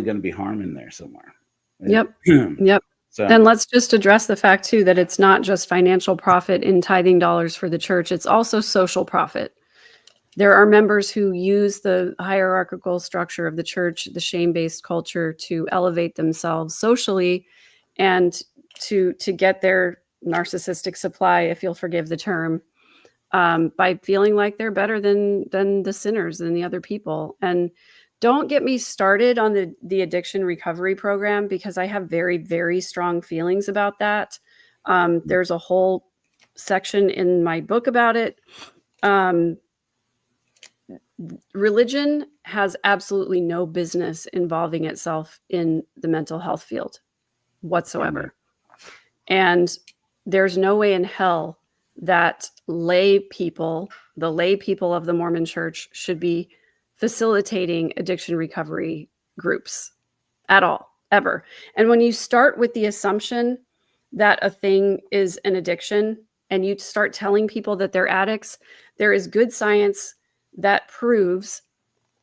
going to be harm in there somewhere. Yep. Yep. So, and let's just address the fact too that it's not just financial profit in tithing dollars for the church. It's also social profit. There are members who use the hierarchical structure of the church, the shame-based culture, to elevate themselves socially and to get their narcissistic supply, if you'll forgive the term, by feeling like they're better than the sinners, than the other people. And don't get me started on the addiction recovery program, because I have very, very strong feelings about that. There's a whole section in my book about it. Religion has absolutely no business involving itself in the mental health field whatsoever. And there's no way in hell that the lay people of the Mormon Church should be facilitating addiction recovery groups at all, ever. And when you start with the assumption that a thing is an addiction, and you start telling people that they're addicts, there is good science that proves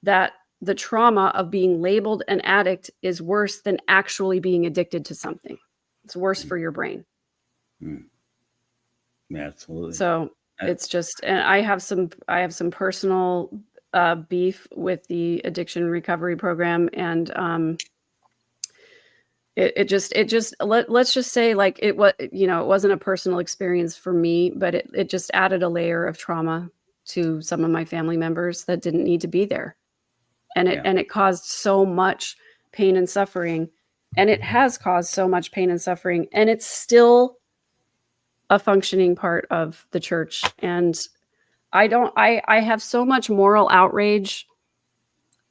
that the trauma of being labeled an addict is worse than actually being addicted to something. It's worse for your brain. Yeah, absolutely. So it's just, and I have some personal beef with the addiction recovery program, and let's just say, like, it was, it wasn't a personal experience for me, but it just added a layer of trauma to some of my family members that didn't need to be there. And it caused so much pain and suffering, and it has caused so much pain and suffering, and it's still a functioning part of the church. And I have so much moral outrage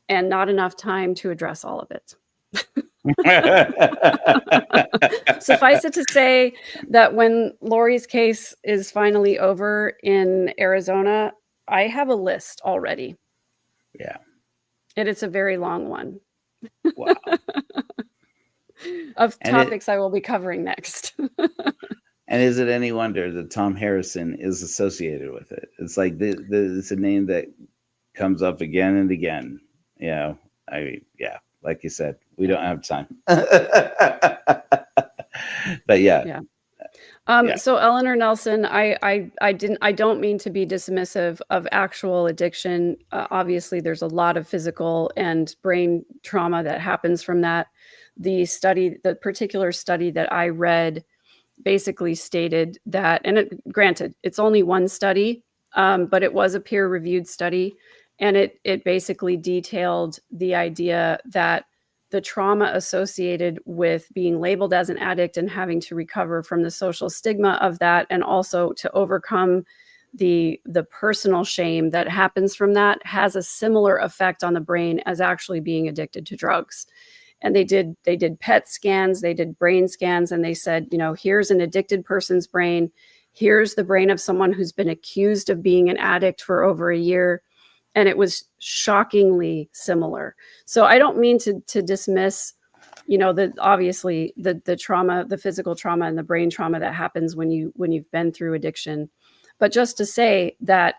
and not enough time to address all of it. Suffice it to say that when Lori's case is finally over in Arizona, I have a list already. Yeah. And it's a very long one. Wow. Of topics I will be covering next. And is it any wonder that Tom Harrison is associated with it? It's like it's a name that comes up again and again. Like you said, we don't have time. But yeah. So Eleanor Nelson, I don't mean to be dismissive of actual addiction. Obviously, there's a lot of physical and brain trauma that happens from that. The particular study that I read basically stated that, and granted, it's only one study, but it was a peer-reviewed study, and it basically detailed the idea that the trauma associated with being labeled as an addict and having to recover from the social stigma of that, and also to overcome the personal shame that happens from that, has a similar effect on the brain as actually being addicted to drugs. And they did PET scans, they did brain scans, and they said, here's an addicted person's brain. Here's the brain of someone who's been accused of being an addict for over a year. And it was shockingly similar. So I don't mean to dismiss, obviously the trauma, the physical trauma and the brain trauma that happens when you've been through addiction, but just to say that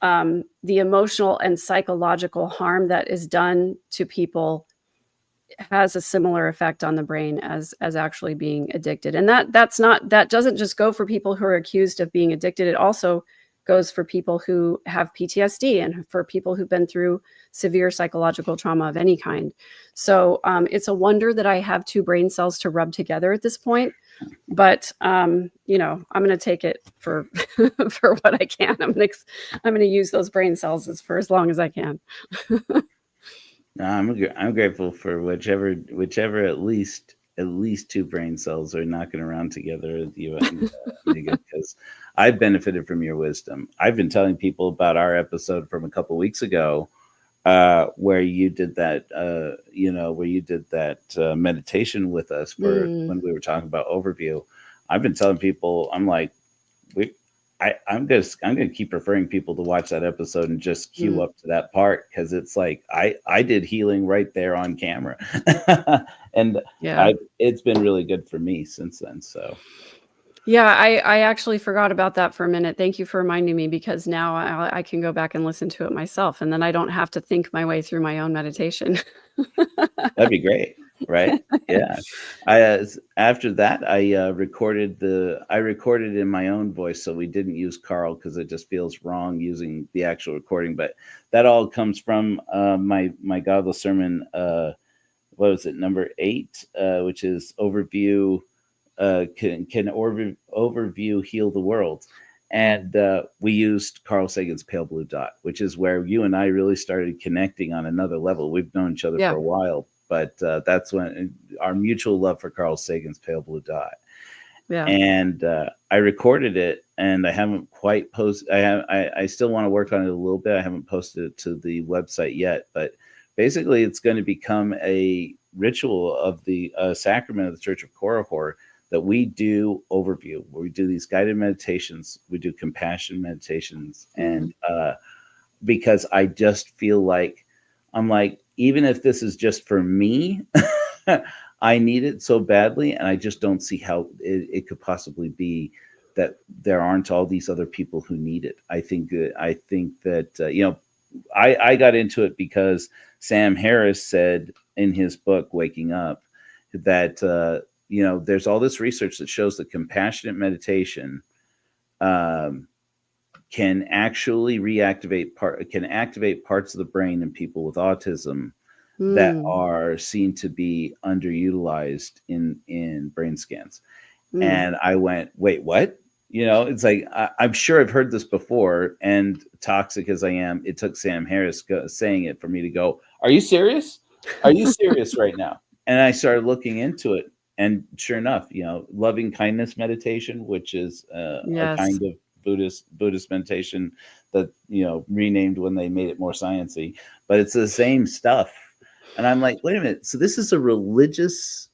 the emotional and psychological harm that is done to people has a similar effect on the brain as actually being addicted. And that doesn't just go for people who are accused of being addicted. It also goes for people who have PTSD and for people who've been through severe psychological trauma of any kind. So it's a wonder that I have 2 brain cells to rub together at this point. But you know, I'm going to take it for for what I can. I'm going to use those brain cells for as long as I can. No, I'm grateful for whichever at least 2 brain cells are knocking around together with you, because I've benefited from your wisdom. I've been telling people about our episode from a couple weeks ago, where you did that, meditation with us for when we were talking about overview. I've been telling people, I'm like, I'm gonna keep referring people to watch that episode and just queue up to that part, because it's like I did healing right there on camera, and it's been really good for me since then. So yeah, I actually forgot about that for a minute. Thank you for reminding me, because now I can go back and listen to it myself, and then I don't have to think my way through my own meditation. that'd be great, right? Yeah. After that, I recorded in my own voice, so we didn't use Carl because it just feels wrong using the actual recording. But that all comes from my Godless sermon. What was it, number 8, which is overview. Can overview heal the world? And we used Carl Sagan's Pale Blue Dot, which is where you and I really started connecting on another level. We've known each other for a while, but that's when our mutual love for Carl Sagan's Pale Blue Dot. Yeah. And I recorded it, and I haven't quite posted. I still want to work on it a little bit. I haven't posted it to the website yet, but basically it's going to become a ritual of the sacrament of the Church of Korihor, that we do overview, where we do these guided meditations, we do compassion meditations. And because I just feel like, I'm like, even if this is just for me, I need it so badly, and I just don't see how it could possibly be that there aren't all these other people who need it. I think that I got into it because Sam Harris said in his book Waking Up that there's all this research that shows that compassionate meditation can actually activate parts of the brain in people with autism that are seen to be underutilized in brain scans. And I went, wait, what? It's like, I'm sure I've heard this before, and toxic as I am, it took Sam Harris saying it for me to go, are you serious? Are you serious right now? And I started looking into it. And sure enough, loving kindness meditation, which is a kind of Buddhist meditation that, renamed when they made it more sciencey, but it's the same stuff. And I'm like, wait a minute. So this is a religious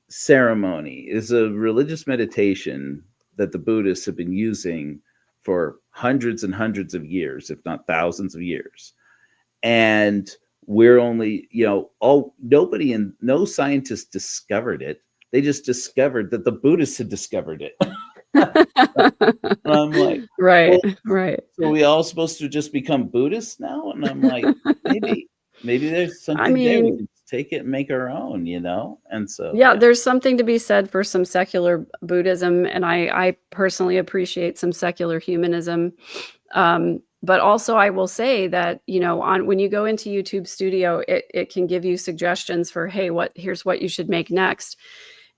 ceremony. It's a religious meditation that the Buddhists have been using for hundreds and hundreds of years, if not thousands of years. And we're only, no scientist discovered it. They just discovered that the Buddhists had discovered it. And I'm like, right. So we all supposed to just become Buddhists now? And I'm like, maybe there's something there. We can take it and make our own, And so there's something to be said for some secular Buddhism, and I personally appreciate some secular humanism. But also I will say that, when you go into YouTube Studio, it can give you suggestions for, hey, here's what you should make next.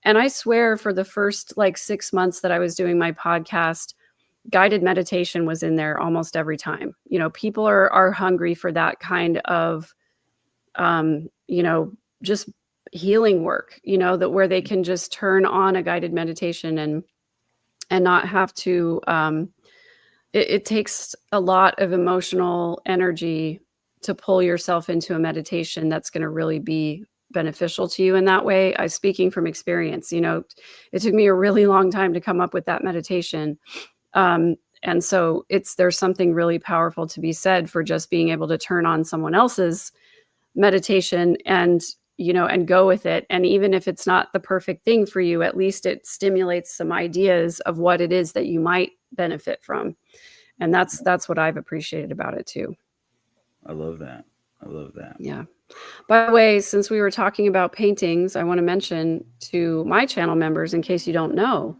And I swear, for the first 6 months that I was doing my podcast, guided meditation was in there almost every time. People are hungry for that kind of, just healing work, that where they can just turn on a guided meditation and not have to, it takes a lot of emotional energy to pull yourself into a meditation that's going to really be beneficial to you in that way. I'm speaking from experience. It took me a really long time to come up with that meditation. And so there's something really powerful to be said for just being able to turn on someone else's meditation and go with it. And even if it's not the perfect thing for you, at least it stimulates some ideas of what it is that you might benefit from. And that's what I've appreciated about it too. I love that. Yeah. By the way, since we were talking about paintings, I want to mention to my channel members, in case you don't know,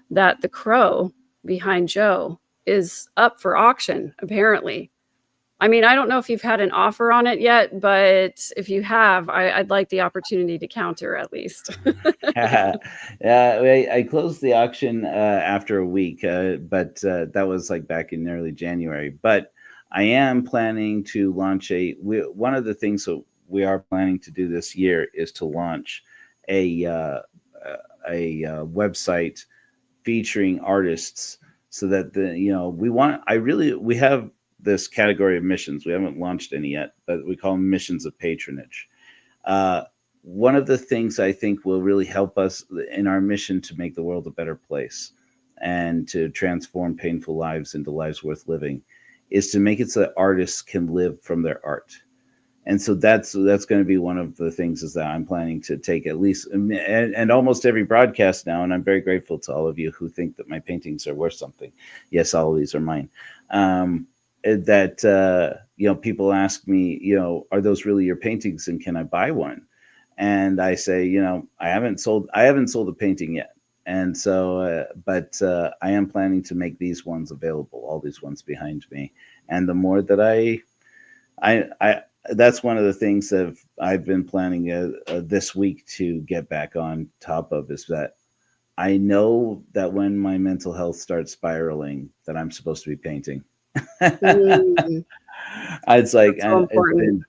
that the crow behind Joe is up for auction, apparently. I mean, I don't know if you've had an offer on it yet, but if you have, I'd like the opportunity to counter at least. Yeah, I closed the auction after a week, but that was like back in early January. But I am planning to launch one of the things that we are planning to do this year is to launch a website featuring artists, so that we have this category of missions. We haven't launched any yet, but we call them missions of patronage. Uh, One of the things I think will really help us in our mission to make the world a better place and to transform painful lives into lives worth living is to make it so that artists can live from their art. And so that's going to be one of the things is that I'm planning to take at least and almost every broadcast now. And I'm very grateful to all of you who think that my paintings are worth something. Yes, all of these are mine. People ask me, are those really your paintings and can I buy one? And I say, I haven't sold a painting yet. And so, but I am planning to make these ones available, all these ones behind me. And the more that I that's one of the things that I've been planning this week to get back on top of, is that I know that when my mental health starts spiraling, that I'm supposed to be painting. Mm, It's like, that's so important.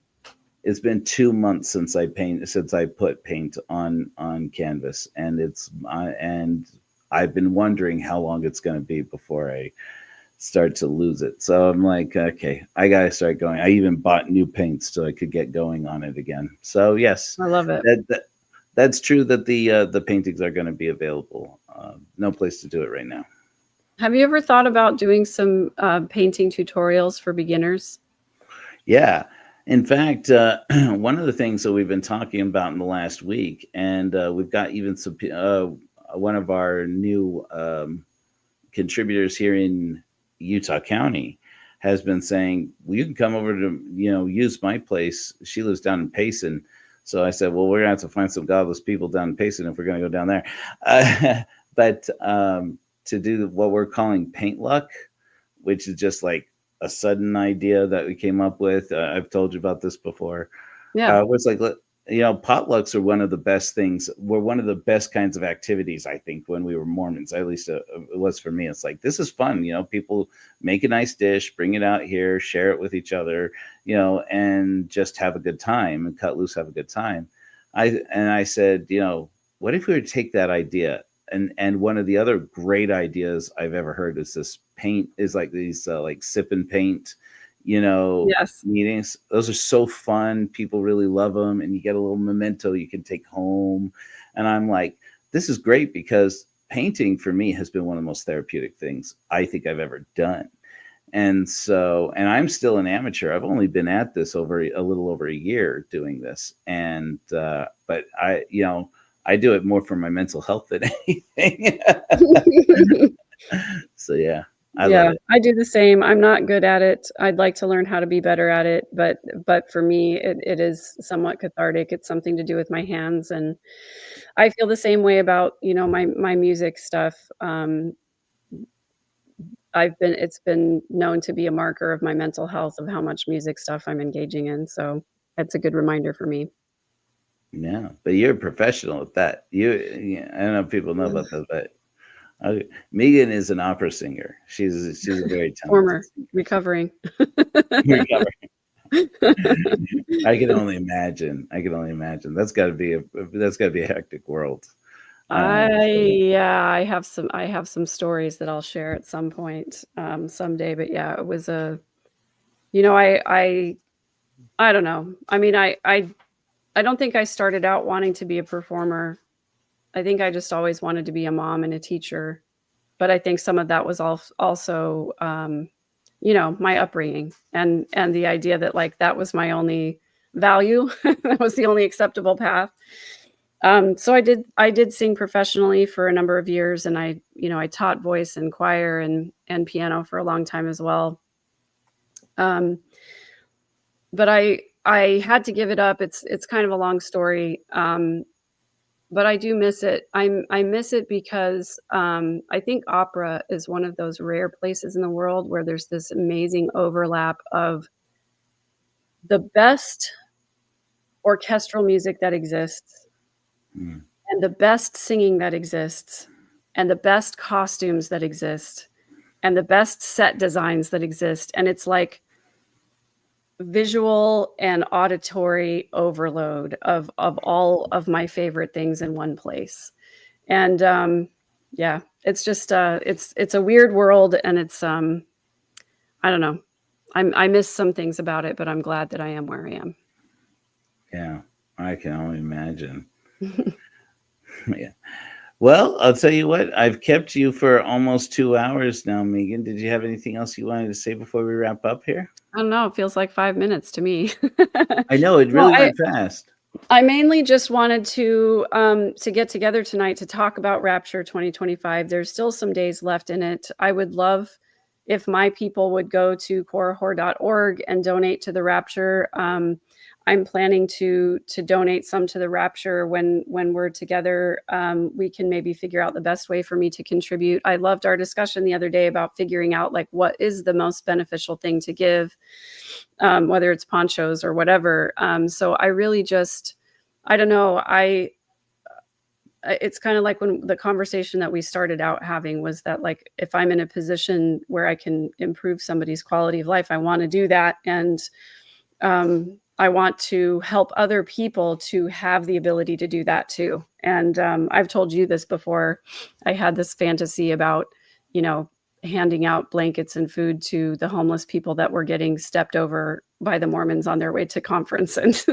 it's been 2 months since I put paint on canvas, and I've been wondering how long it's going to be before I start to lose it. So I'm like, okay, I gotta start going. I even bought new paints so I could get going on it again. So yes, I love it. that's true that the paintings are going to be available. No place to do it right now. Have you ever thought about doing some painting tutorials for beginners? Yeah. In fact, one of the things that we've been talking about in the last week, and we've got even one of our new contributors here in Utah County has been saying, well, you can come over to, use my place. She lives down in Payson. So I said, well, we're going to have to find some godless people down in Payson if we're going to go down there. But to do what we're calling paint luck, which is just like a sudden idea that we came up with. I've told you about this before. Yeah. It's like, potlucks are one of the best things. Were one of the best kinds of activities, I think, when we were Mormons. At least it was for me. It's like, this is fun. People make a nice dish, bring it out here, share it with each other, and just have a good time and cut loose, have a good time. I said, what if we were to take that idea? And one of the other great ideas I've ever heard is this paint is like these like sip and paint, Yes. meetings. Those are so fun. People really love them, and you get a little memento you can take home. And I'm like, this is great, because painting for me has been one of the most therapeutic things I think I've ever done. And so, and I'm still an amateur. I've only been at this over a little over a year doing this. And, but I do it more for my mental health than anything. So yeah, I love Yeah, it. I do the same. I'm not good at it. I'd like to learn how to be better at it, but for me, it is somewhat cathartic. It's something to do with my hands, and I feel the same way about, my music stuff. It's been known to be a marker of my mental health of how much music stuff I'm engaging in, so that's a good reminder for me. Yeah, but you're a professional at that. Yeah, I don't know if people know about that, but Megan is an opera singer. She's a very talented Former, singer. recovering. Recover. I can only imagine. I can only imagine. That's got to be a hectic world. I have some stories that I'll share at some point, someday, but yeah, it was a you know, I don't know. I mean, I don't think I started out wanting to be a performer. I think I just always wanted to be a mom and a teacher, but I think some of that was also, my upbringing and the idea that, like, that was my only value. That was the only acceptable path. So I did sing professionally for a number of years, and I taught voice and choir and piano for a long time as well. Um, but I had to give it up. It's kind of a long story. but I do miss it. I miss it because I think opera is one of those rare places in the world where there's this amazing overlap of the best orchestral music that exists, Mm. and the best singing that exists, and the best costumes that exist, and the best set designs that exist, and it's like visual and auditory overload of all of my favorite things in one place. And, yeah, it's just, it's a weird world, and it's, I don't know. I miss some things about it, but I'm glad that I am where I am. Yeah, I can only imagine. Yeah. Well, I'll tell you what, I've kept you for almost 2 hours now, Megan. Did you have anything else you wanted to say before we wrap up here? I don't know, it feels like 5 minutes to me. I know it No, really went fast. I mainly just wanted to get together tonight to talk about Rapture 2025. There's still some days left in it. I would love if my people would go to korahor.org and donate to the Rapture. I'm planning to donate some to the Rapture when we're together. We can maybe figure out the best way for me to contribute. I loved our discussion the other day about figuring out like what is the most beneficial thing to give, whether it's ponchos or whatever. So I really just, I don't know. It's kind of like when the conversation that we started out having was that like if I'm in a position where I can improve somebody's quality of life, I want to do that, and I want to help other people to have the ability to do that too. And I've told you this before. I had this fantasy about, you know, handing out blankets and food to the homeless people that were getting stepped over by the Mormons on their way to conference, and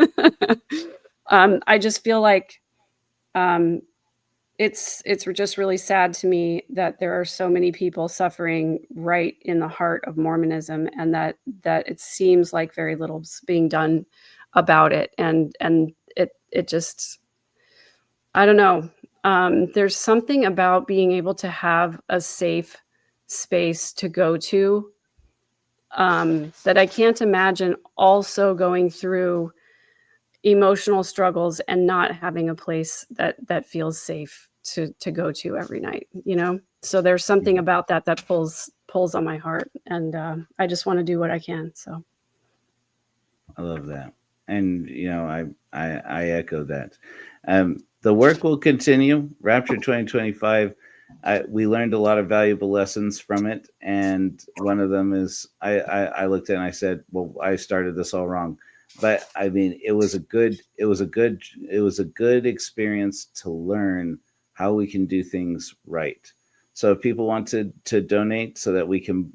I just feel like um, it's just really sad to me that there are so many people suffering right in the heart of Mormonism, and that it seems like very little's being done about it, and it just, I don't know. There's something about being able to have a safe space to go to, that I can't imagine also going through emotional struggles and not having a place that feels safe to go to every night, you know? So there's something about that that pulls on my heart, and I just want to do what I can. So I love that. And I echo that. The work will continue. Rapture 2025. We learned a lot of valuable lessons from it, and one of them is I looked at it and I said, "Well, I started this all wrong," but I mean, it was a good experience to learn how we can do things right. So if people want to donate so that we can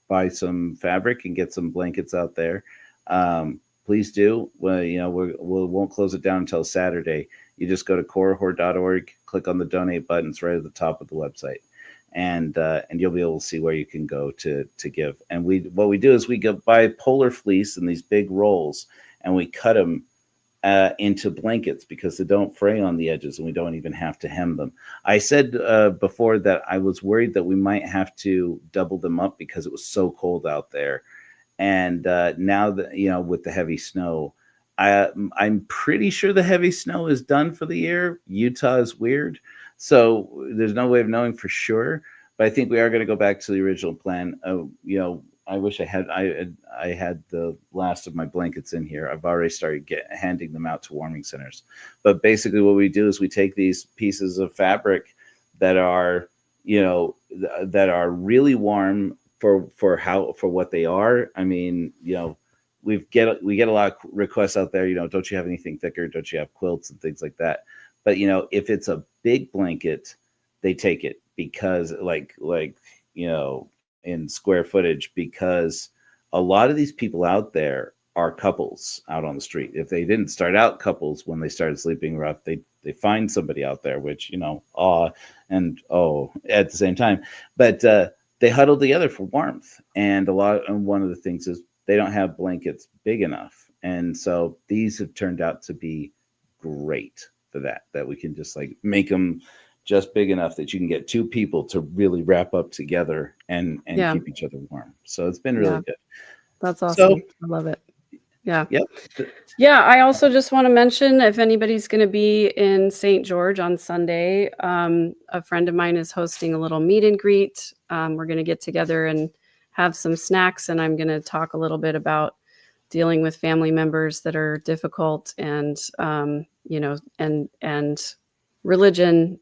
buy some fabric and get some blankets out there, please do. Well, we won't close it down until Saturday. You just go to korahor.org, click on the donate button. It's right at the top of the website, and you'll be able to see where you can go to give. And what we do is we go buy polar fleece in these big rolls, and we cut them into blankets because they don't fray on the edges, and we don't even have to hem them. I said before that I was worried that we might have to double them up because it was so cold out there. And now that with the heavy snow, I'm pretty sure the heavy snow is done for the year. Utah is weird, so there's no way of knowing for sure. But I think we are going to go back to the original plan. I wish I had the last of my blankets in here. I've already started handing them out to warming centers. But basically, what we do is we take these pieces of fabric that are that are really warm for what they are. I mean, we get a lot of requests out there. Don't you have anything thicker? Don't you have quilts and things like that? But if it's a big blanket, they take it because in square footage, because a lot of these people out there are couples out on the street. If they didn't start out couples when they started sleeping rough, they find somebody out there, which awe and oh at the same time. But they huddle together for warmth, and one of the things is they don't have blankets big enough, and so these have turned out to be great for that we can just like make them just big enough that you can get two people to really wrap up together and yeah, keep each other warm. So it's been really yeah, good. that's So awesome. I love it. Yeah. Yep. Yeah, I also just want to mention if anybody's going to be in St. George on Sunday, a friend of mine is hosting a little meet and greet. We're going to get together and have some snacks, and I'm going to talk a little bit about dealing with family members that are difficult, and and religion.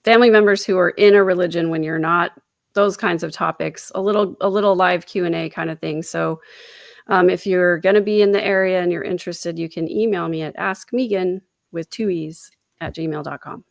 Family members who are in a religion when you're not. Those kinds of topics. A little live Q&A kind of thing. So. If you're going to be in the area and you're interested, you can email me at askmegan with 2 E's at gmail.com.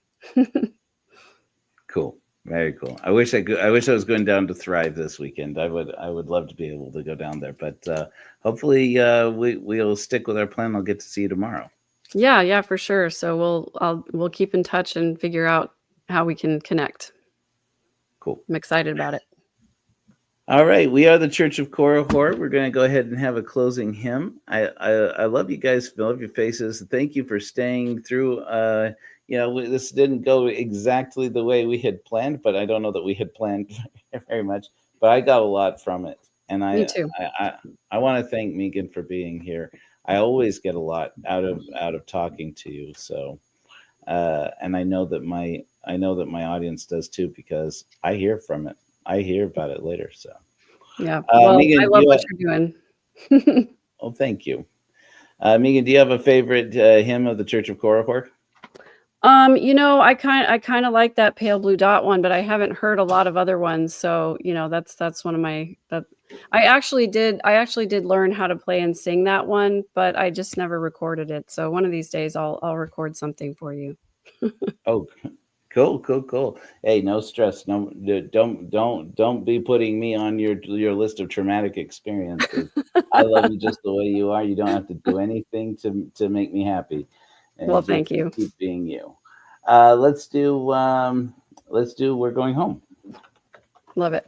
Cool. Very cool. I wish I was going down to Thrive this weekend. I would love to be able to go down there, but hopefully we'll stick with our plan. I'll get to see you tomorrow. Yeah, for sure. So we'll keep in touch and figure out how we can connect. Cool. I'm excited about it. All right, we are the Church of Korihor. We're going to go ahead and have a closing hymn. I love you guys. I love your faces. Thank you for staying through. This didn't go exactly the way we had planned, but I don't know that we had planned very much. But I got a lot from it, and Me too. I want to thank Megan for being here. I always get a lot out of talking to you. So, and I know that my audience does too, because I hear from it. I hear about it later. So yeah, well, Megan, I love what you're doing. Oh, thank you. Megan, do you have a favorite hymn of the Church of Korihor? I kind of like that pale blue dot one, but I haven't heard a lot of other ones. So, that's one of my, I actually did learn how to play and sing that one, but I just never recorded it. So one of these days I'll record something for you. Oh, cool. Hey, no stress. No, don't be putting me on your list of traumatic experiences. I love you just the way you are. You don't have to do anything to make me happy. And well, thank you. Keep being you. Let's do We're Going Home. Love it.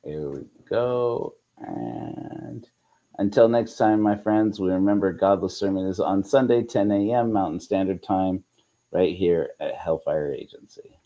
Here we go. And until next time, my friends, we remember Godless Sermon is on Sunday, 10 a.m. Mountain Standard Time, right here at Hellfire Agency.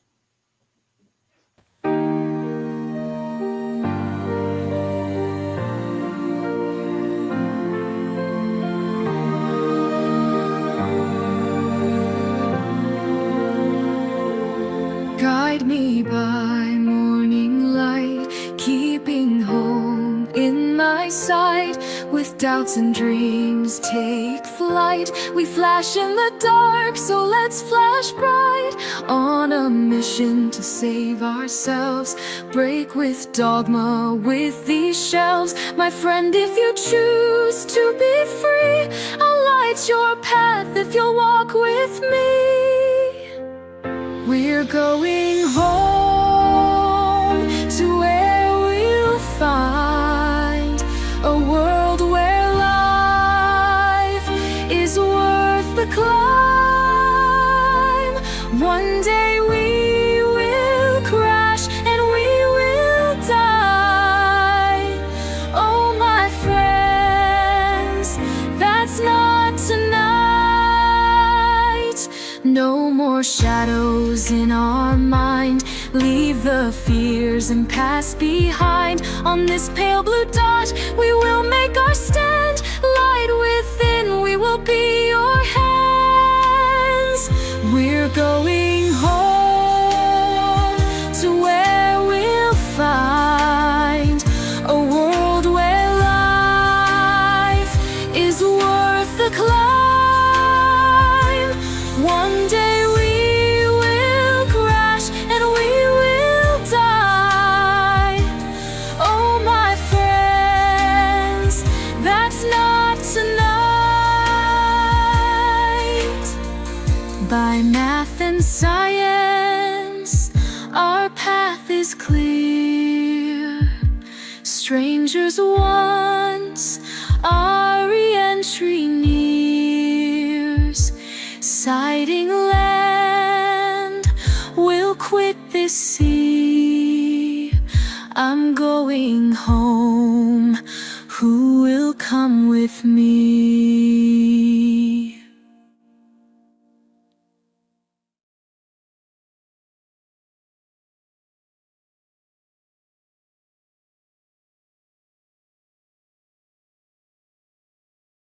Guide me by morning light, keeping home in my sight. With doubts and dreams take flight. We flash in the dark, so let's flash bright. On a mission to save ourselves, break with dogma with these shelves. My friend, if you choose to be free, I'll light your path if you'll walk with me. We're going home to where we'll find a world where life is worth the climb. One day we will crash and we will die. Oh, my friends, that's not tonight. No more shadows in our mind. Leave the fears and past behind. On this pale blue dot, we will make our stand. Light within, we will be your hands. We're going home to where we'll find a world where life is worth the climb. One day we will crash and we will die. Oh, my friends, that's not tonight. By math and science, our path is clear. Strangers once, our re-entry nears. Sighting land, we'll quit this sea. I'm going home, who will come with me?